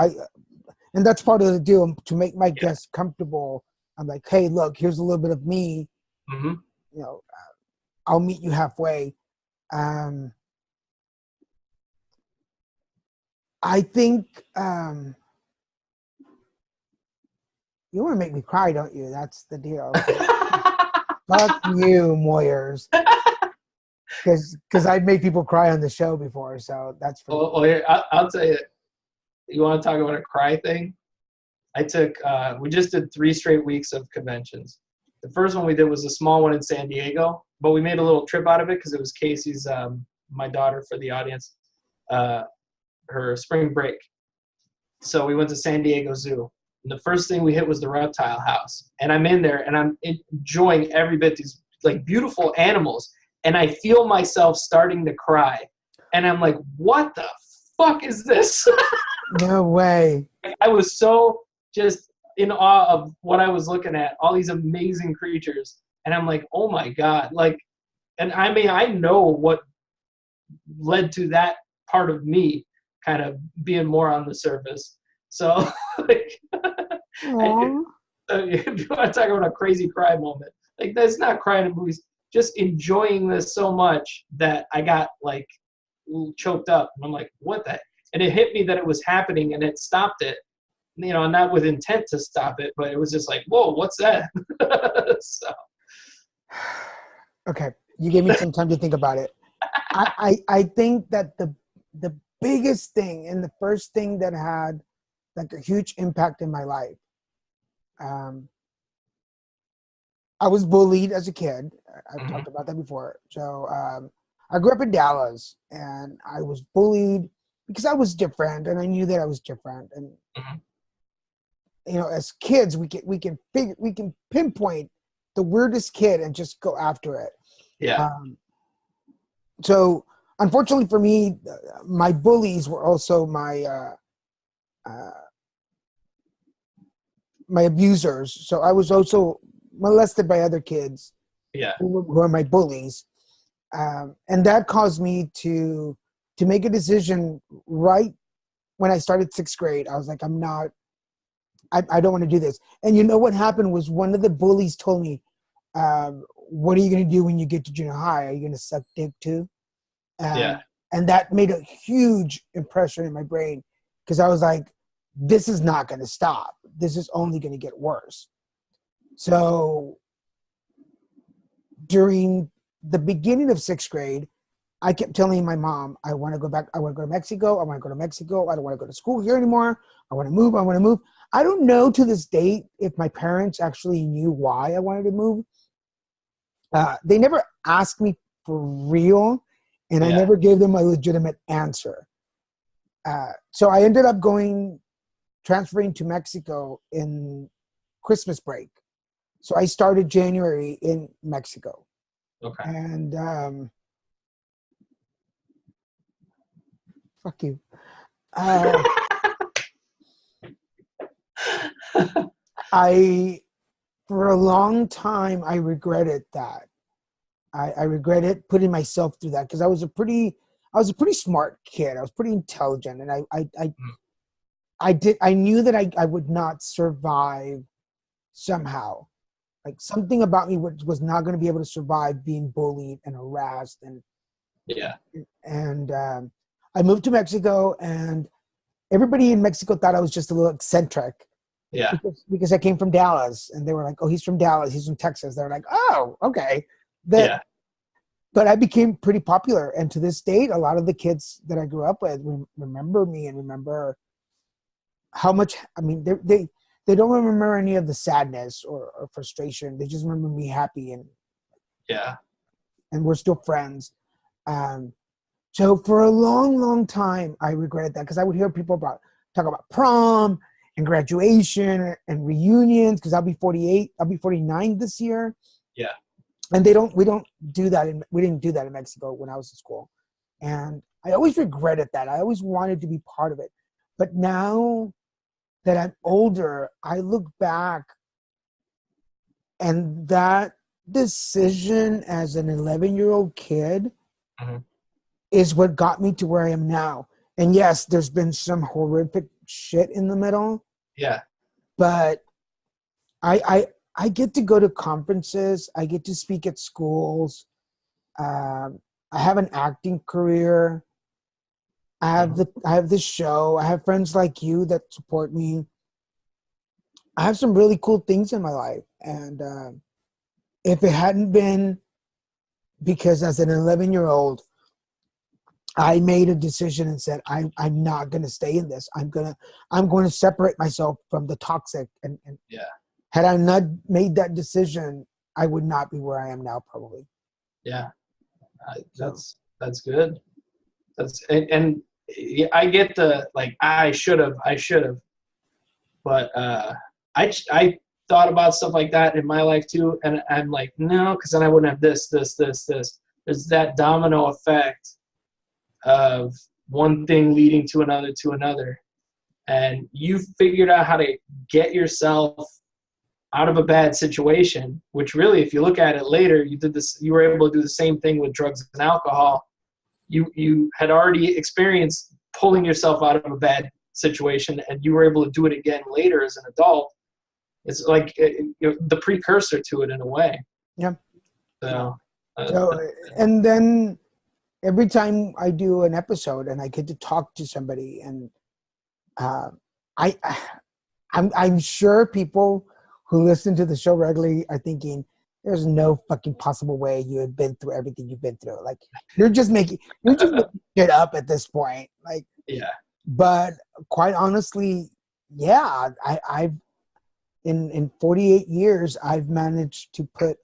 and that's part of the deal to make my guests comfortable. I'm like, hey, look, here's a little bit of me. Mm-hmm. I'll meet you halfway. I think you want to make me cry, don't you? That's the deal. Fuck you, Moyers. Because I've made people cry on the show before, so that's for I'll tell you. You want to talk about a cry thing? We just did 3 straight weeks of conventions. The first one we did was a small one in San Diego, but we made a little trip out of it because it was Casey's, my daughter, for the audience, her spring break. So we went to San Diego Zoo. And the first thing we hit was the reptile house. And I'm in there, and I'm enjoying every bit these like beautiful animals. And I feel myself starting to cry. And I'm like, what the fuck is this? No way. I was so just in awe of what I was looking at, all these amazing creatures. And I'm like, oh my God. And I mean, I know what led to that part of me kind of being more on the surface. So, if you want to talk about a crazy cry moment, that's not crying in movies, just enjoying this so much that I got choked up. And I'm like, what the heck? And it hit me that it was happening, and it stopped it. Not with intent to stop it, but it was just like, whoa, what's that? So. Okay, you gave me some time to think about it. I think that the biggest thing and the first thing that had a huge impact in my life, I was bullied as a kid. I've talked about that before. So I grew up in Dallas, and I was bullied because I was different, and I knew that I was different. as kids, we can pinpoint the weirdest kid and just go after it. Yeah. So unfortunately for me, my bullies were also my abusers. So I was also molested by other kids. Yeah. Who are my bullies, and that caused me to make a decision right when I started 6th grade. I was like, I don't want to do this. And you know what happened was one of the bullies told me, what are you going to do when you get to junior high? Are you going to suck dick too? Yeah. And that made a huge impression in my brain, because I was like, this is not going to stop. This is only going to get worse. So during the beginning of 6th grade, I kept telling my mom, I want to go back. I want to go to Mexico. I want to go to Mexico. I don't want to go to school here anymore. I want to move. I want to move. I don't know to this date if my parents actually knew why I wanted to move. They never asked me for real, and I never gave them a legitimate answer. So I ended up transferring to Mexico in Christmas break. So I started January in Mexico. Okay. And fuck you. For a long time, I regretted that. I regretted putting myself through that, because I was a pretty smart kid. I was pretty intelligent, and I knew that I would not survive somehow. Like, something about me was not going to be able to survive being bullied and harassed, and I moved to Mexico, and everybody in Mexico thought I was just a little eccentric. Yeah. Because I came from Dallas, and they were like, "Oh, he's from Dallas. He's from Texas." They're like, "Oh, okay." But I became pretty popular, and to this date, a lot of the kids that I grew up with remember me and remember how much. I mean, they don't remember any of the sadness or frustration. They just remember me happy, and we're still friends. So for a long, long time, I regretted that, because I would hear people talk about prom and graduation and reunions, because I'll be 48. I'll be 49 this year. Yeah. And we didn't do that in Mexico when I was in school. And I always regretted that. I always wanted to be part of it. But now that I'm older, I look back, and that decision as an 11-year-old kid is what got me to where I am now. And yes, there's been some horrific shit in the middle. Yeah. But I get to go to conferences. I get to speak at schools. I have an acting career. I have this show. I have friends like you that support me. I have some really cool things in my life. And if it hadn't been because as an 11-year-old, I made a decision and said, I'm not going to stay in this. I'm going to separate myself from the toxic. And had I not made that decision, I would not be where I am now, probably. Yeah. That's good. And I get the, like, I should have, but I thought about stuff like that in my life too. And I'm like, no, because then I wouldn't have this. There's that domino effect of one thing leading to another. And you figured out how to get yourself out of a bad situation, which really, if you look at it later, you were able to do the same thing with drugs and alcohol. You had already experienced pulling yourself out of a bad situation, and you were able to do it again later as an adult. It's like the precursor to it in a way. Yeah. So and then every time I do an episode and I get to talk to somebody, and I'm sure people who listen to the show regularly are thinking, there's no fucking possible way you had been through everything you've been through. Like, you're just making it up at this point. Like, yeah. But quite honestly, yeah, I've in 48 years, I've managed to put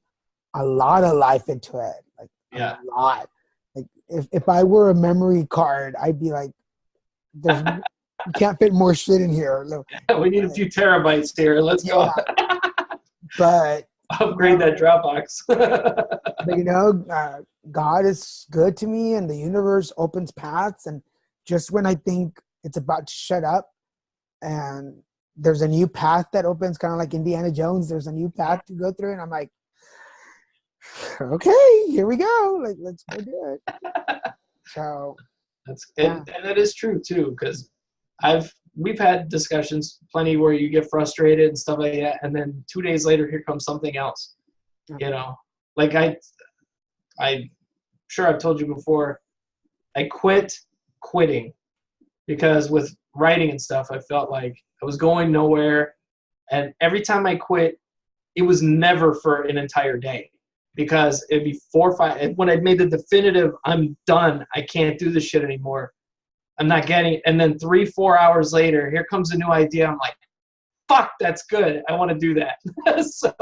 a lot of life into it. Like, a lot. Like, if I were a memory card, I'd be like, You can't fit more shit in here. We need a few terabytes here. Let's go. But upgrade that Dropbox. But God is good to me, and the universe opens paths. And just when I think it's about to shut up, and there's a new path that opens, kind of like Indiana Jones. There's a new path to go through, and I'm like, okay, here we go. Like, let's go do it. So and that is true too, because we've had discussions plenty where you get frustrated and stuff like that, and then 2 days later, here comes something else. Like I'm sure I've told you before, I quit quitting because with writing and stuff, I felt like I was going nowhere. And every time I quit, it was never for an entire day, because it'd be 4 or 5. When I'd made the definitive, I'm done, I can't do this shit anymore, I'm not getting it. And then 3-4 hours later, here comes a new idea. I'm like, fuck, that's good. I want to do that. So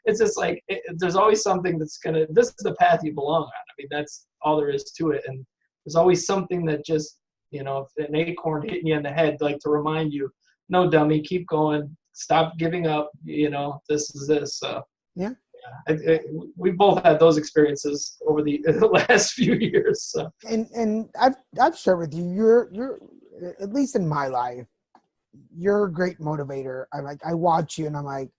it's just like, there's always something this is the path you belong on. I mean, that's all there is to it. And there's always something that just, an acorn hitting you in the head, like to remind you, no, dummy, keep going. Stop giving up. This is this. So yeah. We both had those experiences over the last few years. So. And I've shared with you, you're at least in my life, you're a great motivator. I watch you and I'm like,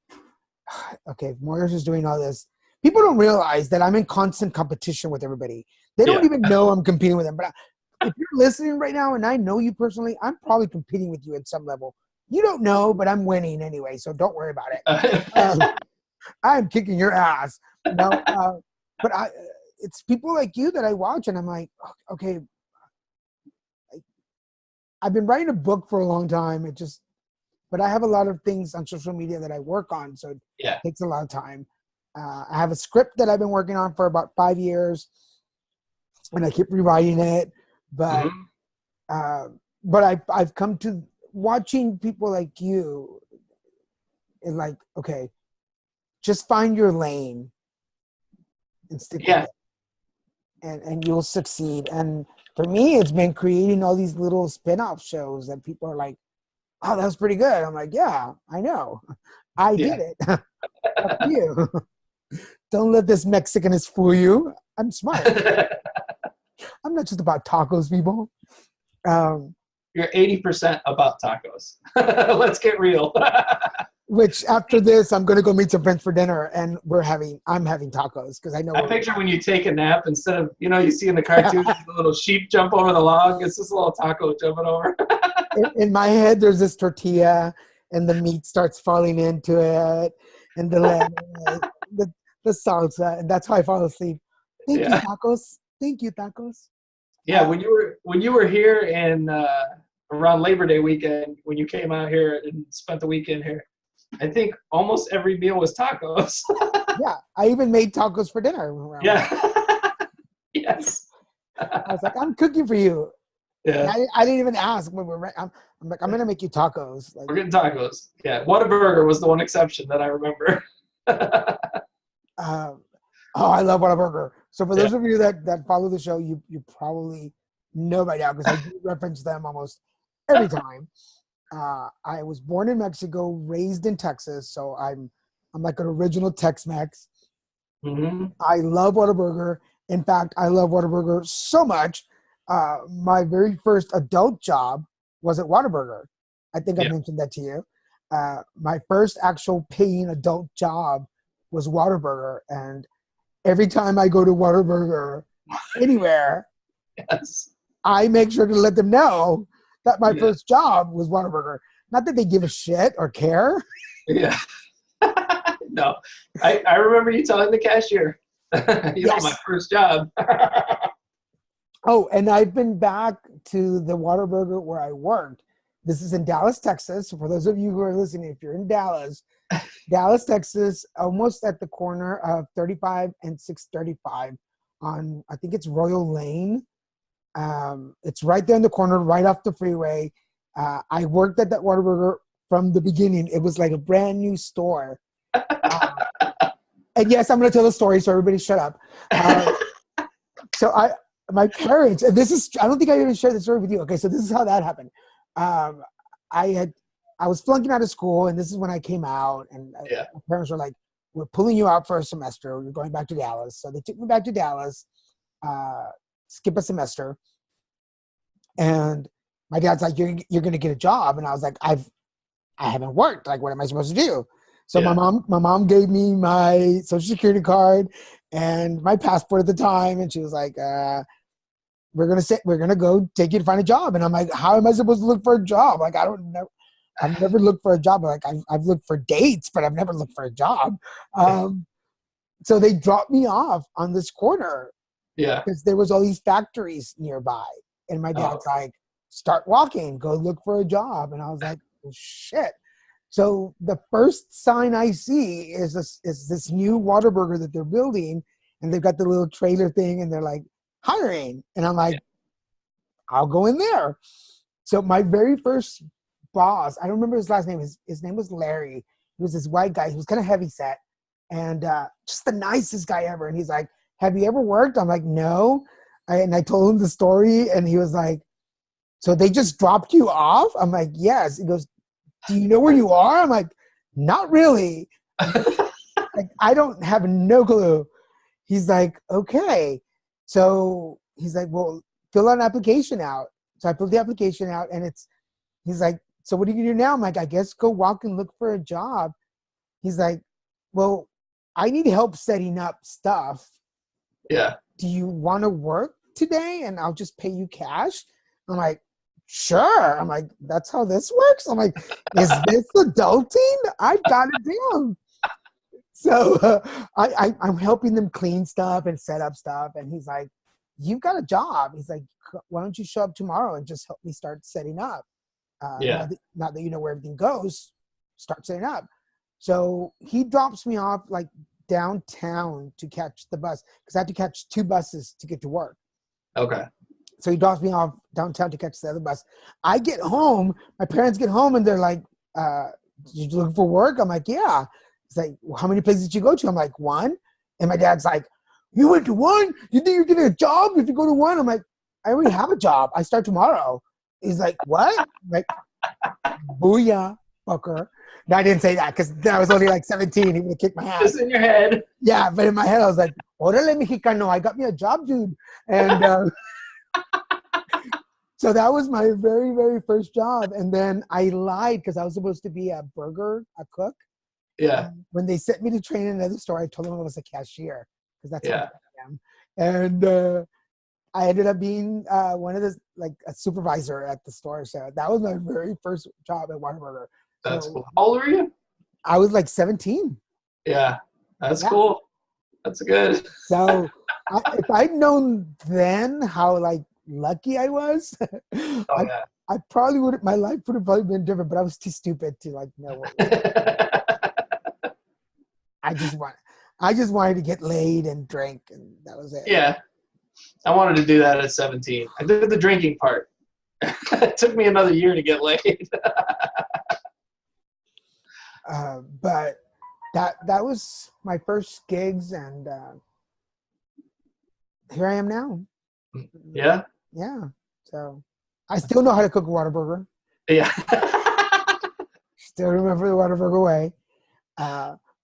okay, if Moyers is doing all this, people don't realize that I'm in constant competition with everybody. They don't even know I'm competing with them. But if you're listening right now and I know you personally, I'm probably competing with you at some level. You don't know, but I'm winning anyway, so don't worry about it. I'm kicking your ass. But it's people like you that I watch and I'm like, okay, I've been writing a book for a long time. But I have a lot of things on social media that I work on, so it takes a lot of time. I have a script that I've been working on for about 5 years, and I keep rewriting it. But I've come to watching people like you. Is like, okay, just find your lane and stick with it, and you'll succeed. And for me, it's been creating all these little spin-off shows that people are like, oh, that was pretty good. I'm like, yeah, I know. I did it. Fuck you. Don't let this Mexicanist fool you. I'm smart. I'm not just about tacos, people. You're 80% about tacos. Let's get real. Which after this, I'm going to go meet some friends for dinner, and I'm having tacos because I know. I picture when you take a nap, instead of, you see in the cartoons, the little sheep jump over the log, it's this little taco jumping over. In my head, there's this tortilla, and the meat starts falling into it, and the salsa, and that's how I fall asleep. Thank you, tacos. Thank you, tacos. Yeah, when you were here in around Labor Day weekend, when you came out here and spent the weekend here, I think almost every meal was tacos. Yeah, I even made tacos for dinner. Yeah. Yes. I was like, I'm cooking for you. Yeah. I didn't even ask when I'm like, I'm gonna make you tacos. Like, we're getting tacos. Yeah. Whataburger was the one exception that I remember. I love Whataburger. So for those of you that follow the show, you probably know by now because I do reference them almost every time. I was born in Mexico, raised in Texas, so I'm like an original Tex-Mex. Mm-hmm. I love Whataburger. In fact, I love Whataburger so much. My very first adult job was at Whataburger. I think I mentioned that to you. My first actual paying adult job was Whataburger, and every time I go to Whataburger anywhere, I make sure to let them know that my first job was Whataburger. Not that they give a shit or care. Yeah. No. I remember you telling the cashier, my first job. Oh, and I've been back to the Whataburger where I worked. This is in Dallas, Texas. So for those of you who are listening, if you're in Dallas, Texas, almost at the corner of 35 and 635 on, I think it's Royal Lane. It's right there in the corner, right off the freeway. I worked at that Whataburger from the beginning. It was like a brand new store. And yes, I'm going to tell the story, so everybody shut up. So my parents, and I don't think I even shared the story with you. Okay, so this is how that happened. um, I was flunking out of school, and this is when I came out, and my parents were like, "We're pulling you out for a semester. You're going back to Dallas." So they took me back to Dallas, skip a semester, and my dad's like, "You're going to get a job," and I was like, I haven't worked. Like, what am I supposed to do? So my mom gave me my social security card and my passport at the time, and she was like, we're gonna go take you to find a job. And I'm like, how am I supposed to look for a job? Like, I don't know. I've never looked for a job. Like, I've looked for dates, but I've never looked for a job. So they dropped me off on this corner. Yeah. Because there was all these factories nearby. And my dad's like, start walking, go look for a job. And I was like, oh, shit. So the first sign I see is this new Whataburger that they're building. And they've got the little trailer thing, and they're like, hiring. And I'm like, I'll go in there. So my very first boss, I don't remember his last name. His name was Larry. He was this white guy. He was kind of heavy set and just the nicest guy ever. And he's like, have you ever worked? I'm like, no. And I told him the story, and he was like, so they just dropped you off? I'm like, yes. He goes, do you know where you are? I'm like, not really. Like, I don't have no clue. He's like, okay. So he's like, well, fill an application out. So I filled the application out, and he's like, so what are you gonna do now? I'm like, I guess go walk and look for a job. He's like, well, I need help setting up stuff. Yeah. Do you want to work today? And I'll just pay you cash. I'm like, sure. I'm like, that's how this works? I'm like, is this adulting? I've got it down. So I'm helping them clean stuff and set up stuff. And he's like, you've got a job. He's like, why don't you show up tomorrow and just help me start setting up? Now that you know where everything goes, start setting up. So he drops me off like downtown to catch the bus, because I have to catch 2 buses to get to work. Okay. So he drops me off downtown to catch the other bus. I get home, my parents get home, and they're like, did you look for work? I'm like, yeah. He's like, well, how many places did you go to? I'm like, 1. And my dad's like, you went to 1? You think you're getting a job if you go to 1? I'm like, I already have a job. I start tomorrow. He's like, what? I'm like, booyah, fucker. No, I didn't say that, because I was only like 17. He would have kicked my ass. Just in your head. Yeah, but in my head, I was like, orale mexicano. I got me a job, dude. And so that was my very, very first job. And then I lied, because I was supposed to be a cook. Yeah. When they sent me to train in another store, I told them I was a cashier, because that's what I am. And I ended up being one of the, like, a supervisor at the store. So that was my very first job at Whataburger. That's cool. How old were you? I was like 17. Yeah, that's cool. That's good. So if I'd known then how like lucky I was, I probably would. My life would have probably been different. But I was too stupid to like know what. I just wanted to get laid and drink, and that was it. Yeah, I wanted to do that at 17. I did the drinking part. It took me another year to get laid. But that was my first gigs, and here I am now. Yeah? Yeah. So I still know how to cook a Whataburger. Yeah. Still remember the Whataburger way.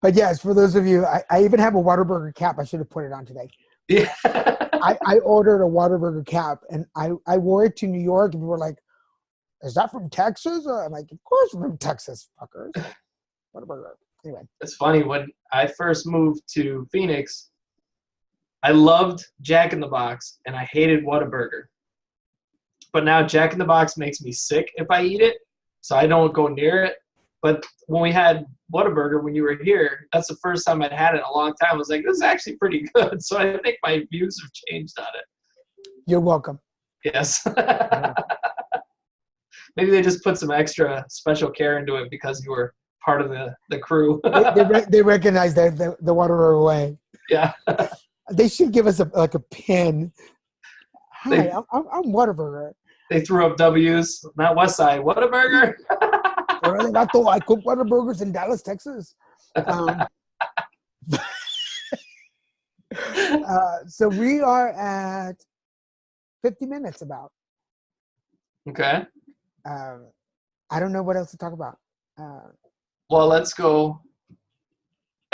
But yes, for those of you, I even have a Whataburger cap. I should have put it on today. Yeah. I ordered a Whataburger cap, and I wore it to New York, and people were like, is that from Texas? I'm like, of course from Texas, fuckers. Whataburger. Anyway. It's funny, when I first moved to Phoenix, I loved Jack in the Box and I hated Whataburger. But now Jack in the Box makes me sick if I eat it, so I don't go near it. But when we had Whataburger when you were here, that's the first time I'd had it in a long time. I was like, this is actually pretty good. So I think my views have changed on it. You're welcome. Yes. Maybe they just put some extra special care into it because you were part of the crew. they recognize the Whataburger way. Yeah. They should give us a pin. Hi, I'm Whataburger. They threw up W's, not West Side. Whataburger. I cook Whataburgers in Dallas, Texas. So we are at 50 minutes about. Okay. Um, I don't know what else to talk about. Well, let's go.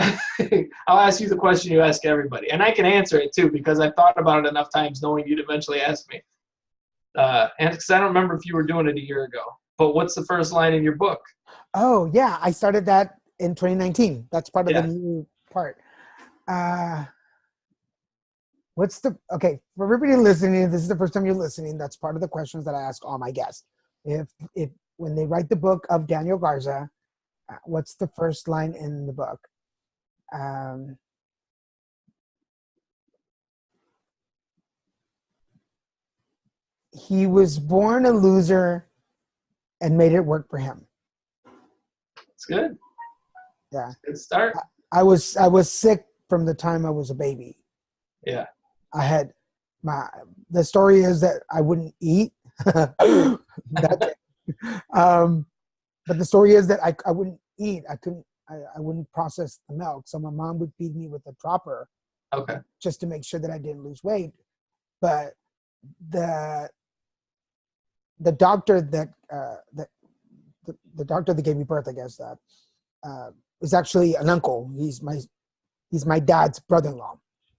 I'll ask you the question you ask everybody, and I can answer it too because I've thought about it enough times, knowing you'd eventually ask me. And because I don't remember if you were doing it a year ago. But what's the first line in your book? Oh yeah, I started that in 2019. That's part of the Yeah. new part. Okay, for everybody listening, if this is the first time you're listening, that's part of the questions that I ask all my guests. If when they write the book of Daniel Garza, what's the first line in the book? He was born a loser and made it work for him. It's good. Yeah. Good start. I was sick from the time I was a baby. Yeah. I had the story is that I wouldn't eat. That's it. But the story is that I wouldn't eat. I wouldn't process the milk. So my mom would feed me with a dropper. Okay. Just to make sure that I didn't lose weight. But the doctor that the doctor that gave me birth, I guess, was actually an uncle. He's my dad's brother-in-law.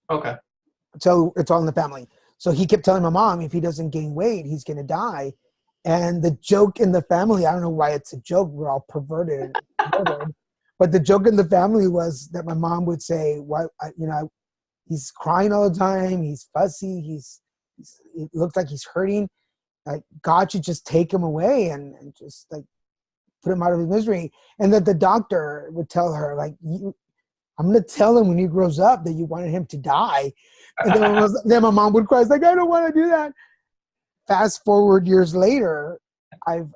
Okay. So it's all in the family. So he kept telling my mom, if he doesn't gain weight, he's going to die. And the joke in the family, I don't know why it's a joke. We're all perverted. But the joke in the family was that my mom would say, "Why, he's crying all the time. He's fussy. It looks like he's hurting. Like God should just take him away and just like put him out of his misery." And that the doctor would tell her, like, I'm going to tell him when he grows up that you wanted him to die. And then my mom would cry. It's like, I don't want to do that. Fast forward years later, I've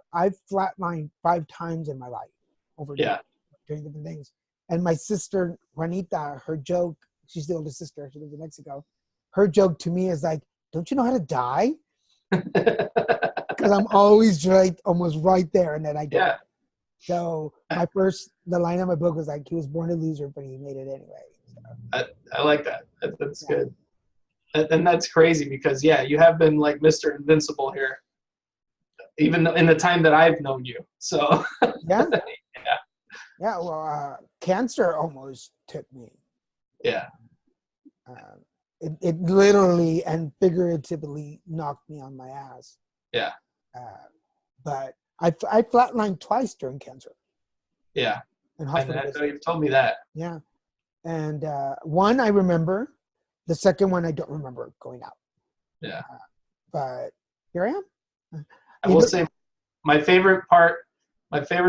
flatlined 5 times in my life over doing different things. And my sister, Juanita, her joke, she's the oldest sister, she lives in Mexico. Her joke to me is like, don't you know how to die? Because I'm always almost right there, and then I don't. Yeah. So the line of my book was like, he was born a loser, but he made it anyway. So. I like that. That's good. And that's crazy because, you have been like Mr. Invincible here, even in the time that I've known you. So yeah. Well, cancer almost took me. Yeah. It literally and figuratively knocked me on my ass. Yeah. But I flatlined twice during cancer. Yeah. In hospital. I know you've told me that. Yeah. And one I remember. The second one I don't remember going out. Yeah. But here I am. I will say my favorite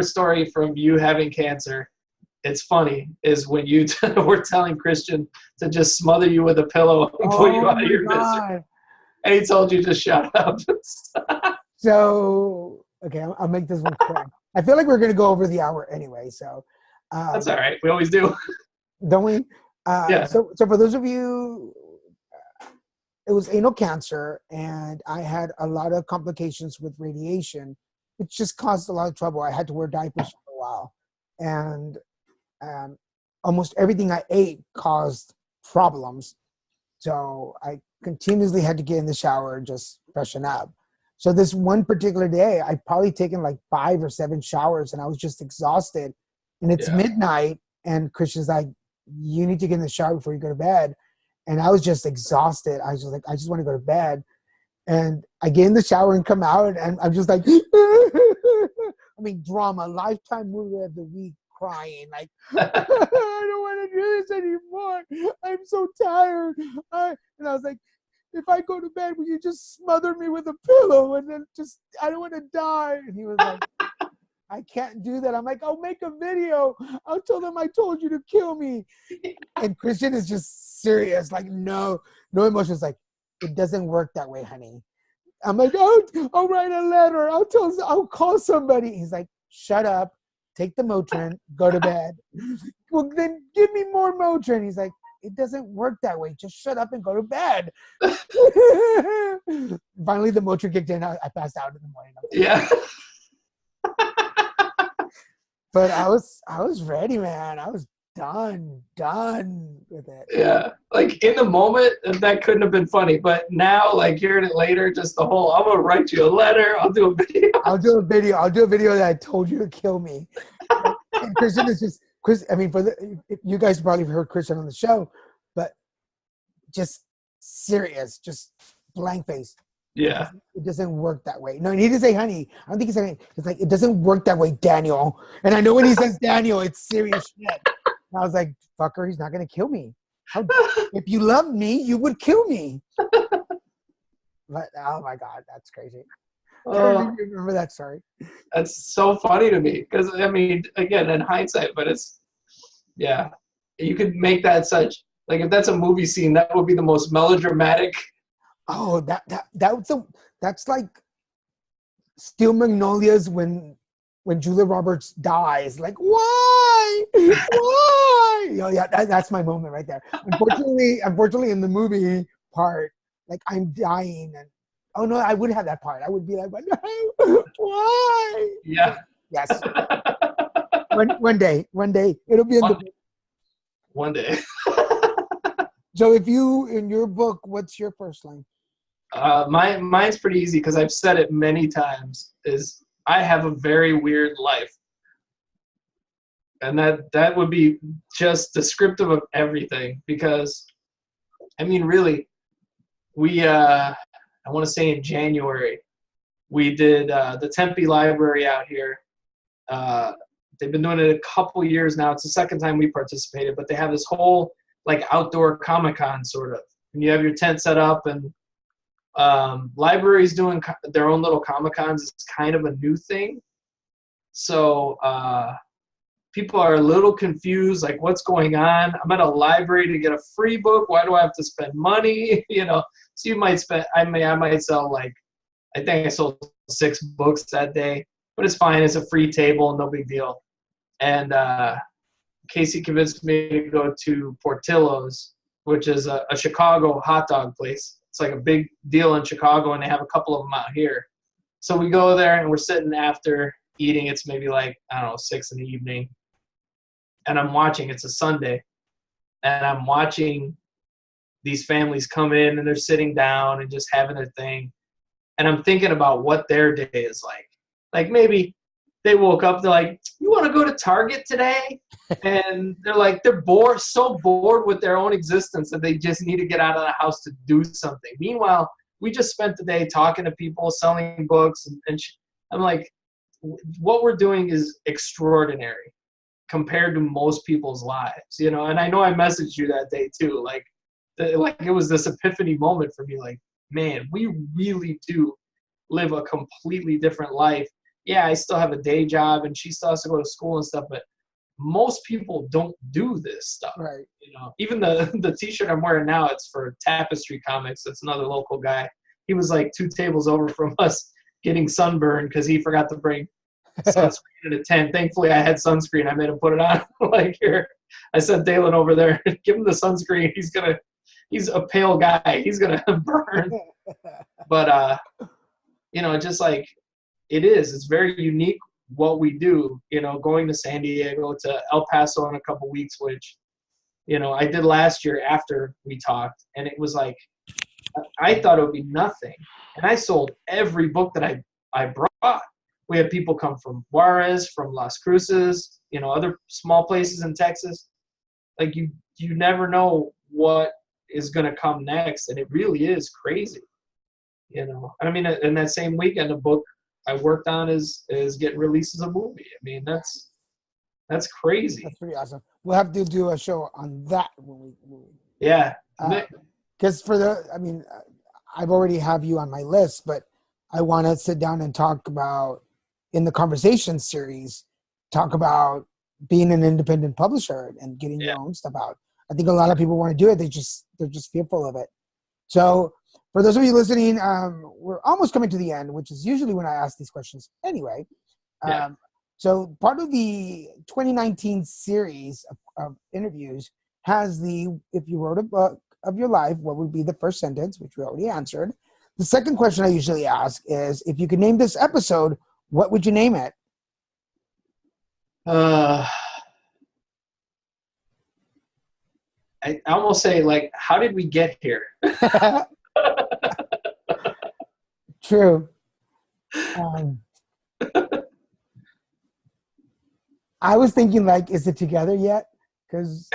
story from you having cancer, it's funny, is when you were telling Christian to just smother you with a pillow and pull you out of your misery. And he told you to shut up. So, okay, I'll make this one quick. I feel like we're going to go over the hour anyway. So that's all right. We always do. Don't we? Yeah. So for those of you, it was anal cancer, and I had a lot of complications with radiation, which just caused a lot of trouble. I had to wear diapers for a while, and almost everything I ate caused problems. So I continuously had to get in the shower and just freshen up. So this one particular day, I'd probably taken like 5 or 7 showers, and I was just exhausted. And it's midnight, and Christian's like, you need to get in the shower before you go to bed. And I was just exhausted. I was just like, I just want to go to bed. And I get in the shower and come out, and I'm just like, I mean, drama, Lifetime movie of the week, crying. Like, I don't want to do this anymore. I'm so tired. And I was like, if I go to bed, will you just smother me with a pillow? And then I don't want to die. And he was like, I can't do that. I'm like, I'll make a video. I'll tell them I told you to kill me. And Christian is just serious. Like, no emotions. Like, it doesn't work that way, honey. I'm like, I'll write a letter. I'll call somebody. He's like, shut up. Take the Motrin. Go to bed. Well, then give me more Motrin. He's like, it doesn't work that way. Just shut up and go to bed. Finally, the Motrin kicked in. I passed out in the morning. Yeah. But I was ready, man. I was done with it. Yeah, like in the moment, that couldn't have been funny. But now, like hearing it later, just the whole, I'm gonna write you a letter. I'll do a video. I'll do a video that I told you to kill me. And Christian is just Chris. I mean, you guys probably heard Christian on the show, but just serious, just blank face. Yeah. It doesn't work that way. No, and he didn't say honey. I don't think he said honey. It's like, it doesn't work that way, Daniel. And I know when he says Daniel, it's serious shit. And I was like, fucker, he's not going to kill me. If you loved me, you would kill me. But, oh my God, that's crazy. Remember that story? That's so funny to me. Because, I mean, again, in hindsight, but it's, yeah. You could make that such, like if that's a movie scene, that would be the most melodramatic. Oh, that's like Steel Magnolias when Julia Roberts dies. Like, why? Oh, yeah, that's my moment right there. Unfortunately, in the movie part, like I'm dying, and oh no, I would have that part. I would be like, no, why? Yeah. Yes. One day, it'll be in the book. One day. So, in your book, what's your first line? Mine's pretty easy because I've said it many times, is I have a very weird life. And that would be just descriptive of everything, because, I mean, really, we, I want to say in January, we did the Tempe Library out here. They've been doing it a couple years now. It's the second time we participated, but they have this whole like outdoor Comic-Con sort of. And you have your tent set up, and libraries doing their own little Comic-Cons is kind of a new thing. So people are a little confused, like what's going on? I'm at a library to get a free book. Why do I have to spend money? You know, so you might spend, I might sell like, I think I sold 6 books that day, but it's fine. It's a free table, no big deal. And Casey convinced me to go to Portillo's, which is a Chicago hot dog place. It's like a big deal in Chicago, and they have a couple of them out here. So we go there, and we're sitting after eating. It's maybe like, I don't know, 6 in the evening. And I'm watching, it's a Sunday, and I'm watching these families come in, and they're sitting down and just having their thing. And I'm thinking about what their day is like. Like maybe they woke up, they're like, you want to go to Target today? And they're like, they're bored, so bored with their own existence that they just need to get out of the house to do something. Meanwhile, we just spent the day talking to people, selling books. And I'm like, what we're doing is extraordinary compared to most people's lives, you know? And I know I messaged you that day too. Like it was this epiphany moment for me. Like, man, we really do live a completely different life. Yeah, I still have a day job, and she still has to go to school and stuff, but most people don't do this stuff. Right. You know, even the T-shirt I'm wearing now, it's for Tapestry Comics. It's another local guy. He was like 2 tables over from us getting sunburned because he forgot to bring sunscreen in a tent. Thankfully, I had sunscreen. I made him put it on. Like, here, I sent Dalen over there. Give him the sunscreen. He's a pale guy. He's gonna burn. But you know, just like it's very unique what we do. You know, going to San Diego, to El Paso in a couple weeks, which, you know, I did last year after we talked, and it was like, I thought it would be nothing, and I sold every book that I brought. We had people come from Juarez, from Las Cruces, you know, other small places in Texas. Like you never know what is going to come next, and it really is crazy. You know, I mean, in that same weekend, a book I worked on is getting released as a movie. I mean, that's crazy. That's pretty awesome. We'll have to do a show on that when we yeah. Because I've already have you on my list, but I want to sit down and talk about, in the conversation series, talk about being an independent publisher and getting your own stuff out. I think a lot of people want to do it. They're just fearful of it. So for those of you listening, we're almost coming to the end, which is usually when I ask these questions anyway. So part of the 2019 series of interviews has if you wrote a book of your life, what would be the first sentence, which we already answered. The second question I usually ask is, if you could name this episode, what would you name it? I almost say, like, how did we get here? True. I was thinking, like, is it together yet? Because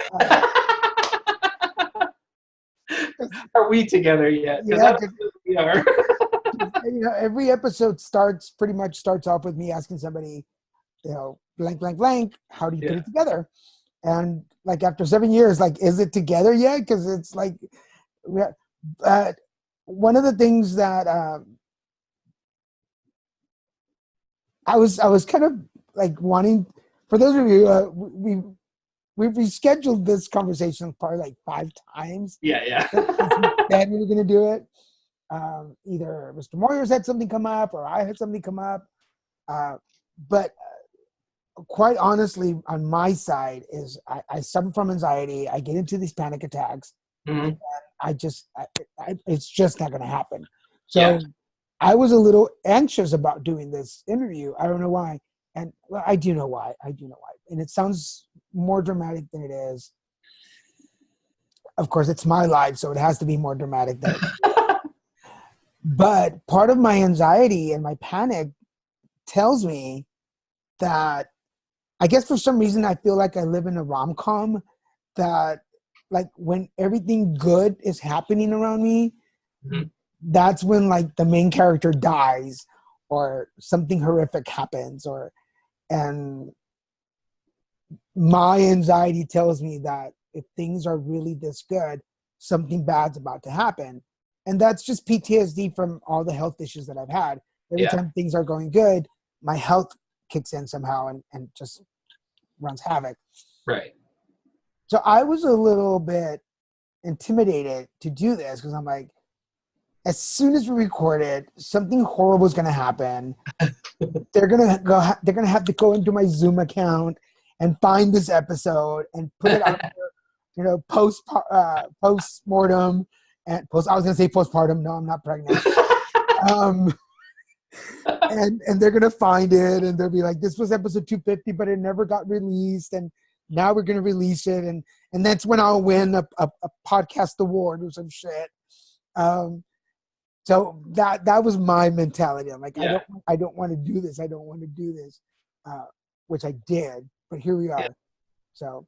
are we together yet? Because yeah, I don't think we are. every episode starts off with me asking somebody, blank, blank, blank, how do you put it together? And like after 7 years, like, is it together yet? Because it's like, one of the things that I was kind of like wanting, for those of you, we've rescheduled this conversation probably like 5 times. Yeah. Then we were going to do it. Either Mr. Moyers had something come up or I had something come up. But quite honestly, on my side is I suffer from anxiety. I get into these panic attacks. Mm-hmm. And it's just not going to happen. So I was a little anxious about doing this interview. I don't know why. And well, I do know why. And it sounds more dramatic than it is. Of course, it's my life, so it has to be more dramatic than it. But part of my anxiety and my panic tells me that, I guess for some reason I feel like I live in a rom-com, that like when everything good is happening around me, mm-hmm. that's when like the main character dies or something horrific happens, and my anxiety tells me that if things are really this good, something bad's about to happen. And that's just PTSD from all the health issues that I've had. Every time things are going good, my health kicks in somehow and just runs havoc. Right. So I was a little bit intimidated to do this because I'm like, as soon as we record it, something horrible is going to happen. They're going to have to go into my Zoom account and find this episode and put it out there, post-mortem and post. I was going to say postpartum. No, I'm not pregnant. And they're going to find it and they'll be like, this was episode 250, but it never got released. And now we're going to release it. And that's when I'll win a podcast award or some shit. So that was my mentality. I'm like, I don't want to do this. I don't want to do this, which I did, but here we are. Yeah. So,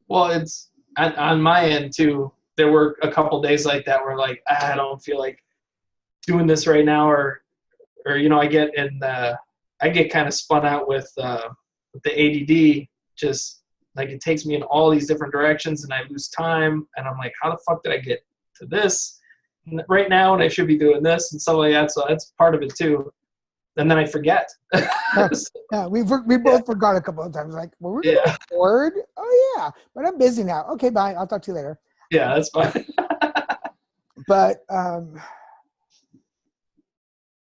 well, it's on my end too. There were a couple days like that where like, I don't feel like doing this right now, or I get kind of spun out with the ADD. Just like it takes me in all these different directions, and I lose time. And I'm like, how the fuck did I get to this right now? And I should be doing this and stuff like that. So that's part of it too. And then I forget. We both forgot a couple of times. Like, well, we're going to record. Oh yeah, but I'm busy now. Okay, bye. I'll talk to you later. Yeah, that's fine. But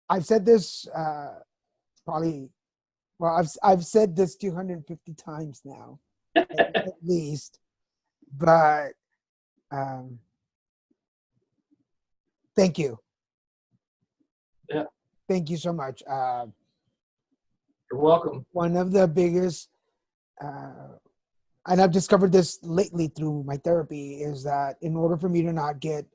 I've said this I've said this 250 times now, at least. But thank you. Yeah. Thank you so much. You're welcome. One of the biggest, and I've discovered this lately through my therapy, is that in order for me to not get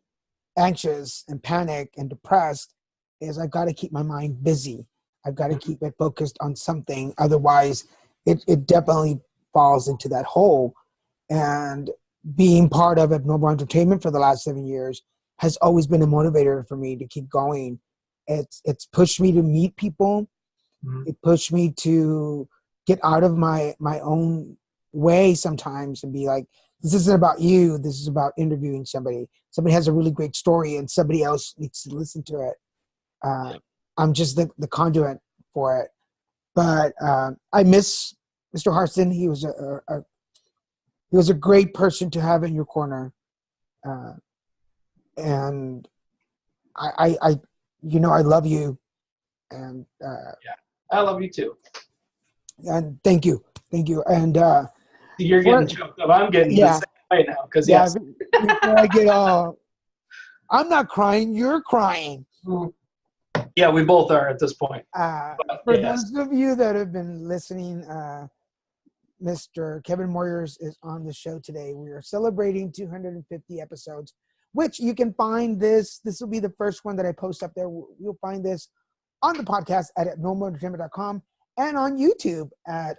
anxious and panic and depressed, is I've got to keep my mind busy. I've got to keep it focused on something. Otherwise, it definitely falls into that hole. And being part of Abnormal Entertainment for the last 7 years has always been a motivator for me to keep going. It's pushed me to meet people. Mm-hmm. It pushed me to get out of my own way sometimes and be like, this isn't about you. This is about interviewing somebody. Somebody has a really great story and somebody else needs to listen to it. I'm just the conduit for it. But I miss Mr. Harston. He was a great person to have in your corner. And I love you. And I love you too. And thank you. And you're getting choked up. I'm getting the same right now because before I get all, I'm not crying. You're crying. Yeah, we both are at this point. For those of you that have been listening, Mr. Kevin Moyers is on the show today. We are celebrating 250 episodes, which you can find this. This will be the first one that I post up there. You'll find this on the podcast at abnormalentertainment.com and on YouTube at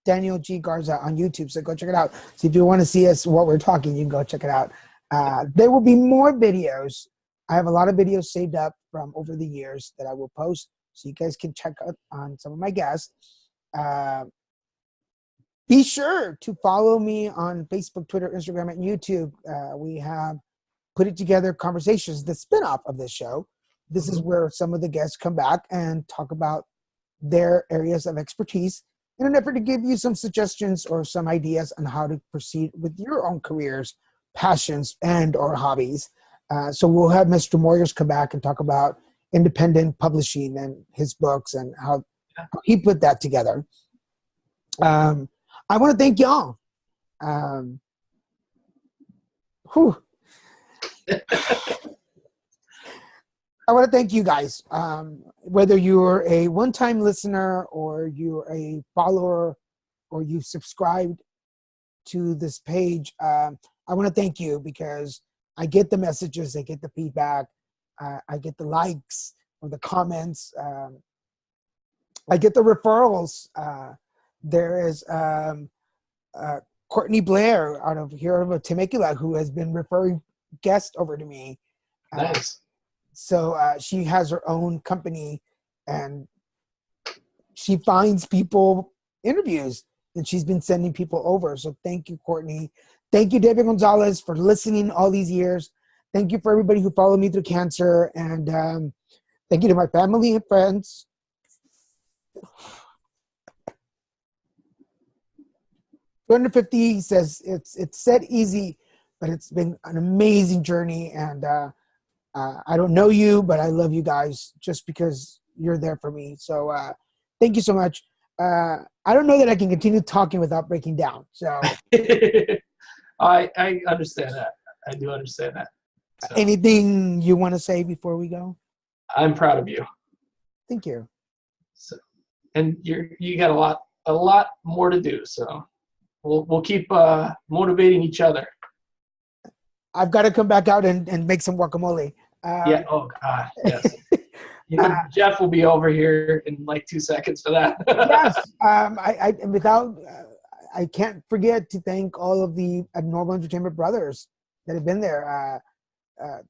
Daniel G. Garza on YouTube. So go check it out. So if you want to see us what we're talking, you can go check it out. There will be more videos. I have a lot of videos saved up from over the years that I will post, so you guys can check out on some of my guests. Be sure to follow me on Facebook, Twitter, Instagram, and YouTube. We have put it together conversations, the spinoff of this show. This is where some of the guests come back and talk about their areas of expertise in an effort to give you some suggestions or some ideas on how to proceed with your own careers, passions, and or hobbies. So we'll have Mr. Moyers come back and talk about independent publishing and his books and how he put that together. I want to thank y'all. I want to thank you guys. Whether you're a one-time listener or you're a follower or you subscribed to this page, I want to thank you because I get the messages, I get the feedback, I get the likes or the comments, I get the referrals. There is Courtney Blair out of here of Temecula who has been referring guests over to me. Nice. So she has her own company and she finds people interviews and she's been sending people over. So thank you, Courtney. Thank you, David Gonzalez, for listening all these years. Thank you for everybody who followed me through cancer. And thank you to my family and friends. 250 says it's said easy, but it's been an amazing journey. And I don't know you, but I love you guys just because you're there for me. So thank you so much. I don't know that I can continue talking without breaking down. So I understand that. I do understand that. So, anything you want to say before we go? I'm proud of you. Thank you. So, and you got a lot more to do. So we'll keep motivating each other. I've got to come back out and make some guacamole. Yeah. Oh God. Yes. Jeff will be over here in like 2 seconds for that. Yes. I can't forget to thank all of the Abnormal Entertainment brothers that have been there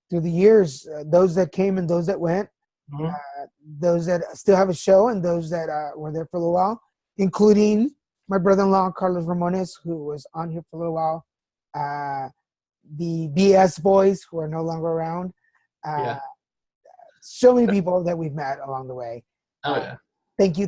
through the years. Those that came and those that went. Mm-hmm. Those that still have a show and those that were there for a little while, including my brother-in-law Carlos Ramones, who was on here for a little while. The BS boys who are no longer around. So many people that we've met along the way. Oh yeah. Thank you.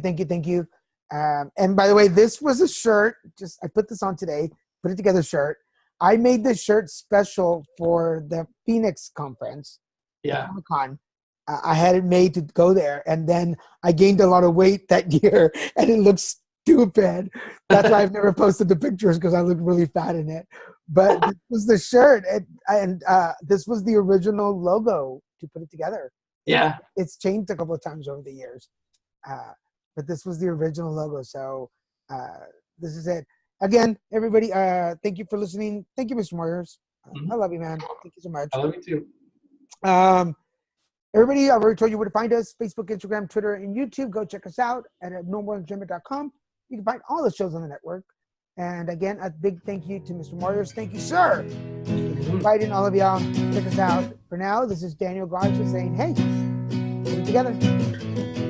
And by the way, this was a shirt. I put this on today. Put it together shirt. I made this shirt special for the Phoenix conference. Yeah. Comic-Con. I had it made to go there, and then I gained a lot of weight that year, and it looks stupid. That's why I've never posted the pictures because I looked really fat in it. But this was the shirt, and this was the original logo to put it together. Yeah. It's changed a couple of times over the years, but this was the original logo. So this is it. Again, everybody, thank you for listening. Thank you, Mr. Moyers. I love you, man. Thank you so much. I love you too. Everybody, I've already told you where to find us: Facebook, Instagram, Twitter, and YouTube. Go check us out at abnormalentertainment.com. You can find all the shows on the network. And again, a big thank you to Mr. Moyers. Thank you, sir. Inviting all of y'all. Check us out. For now, this is Daniel Garza saying, hey, put it together.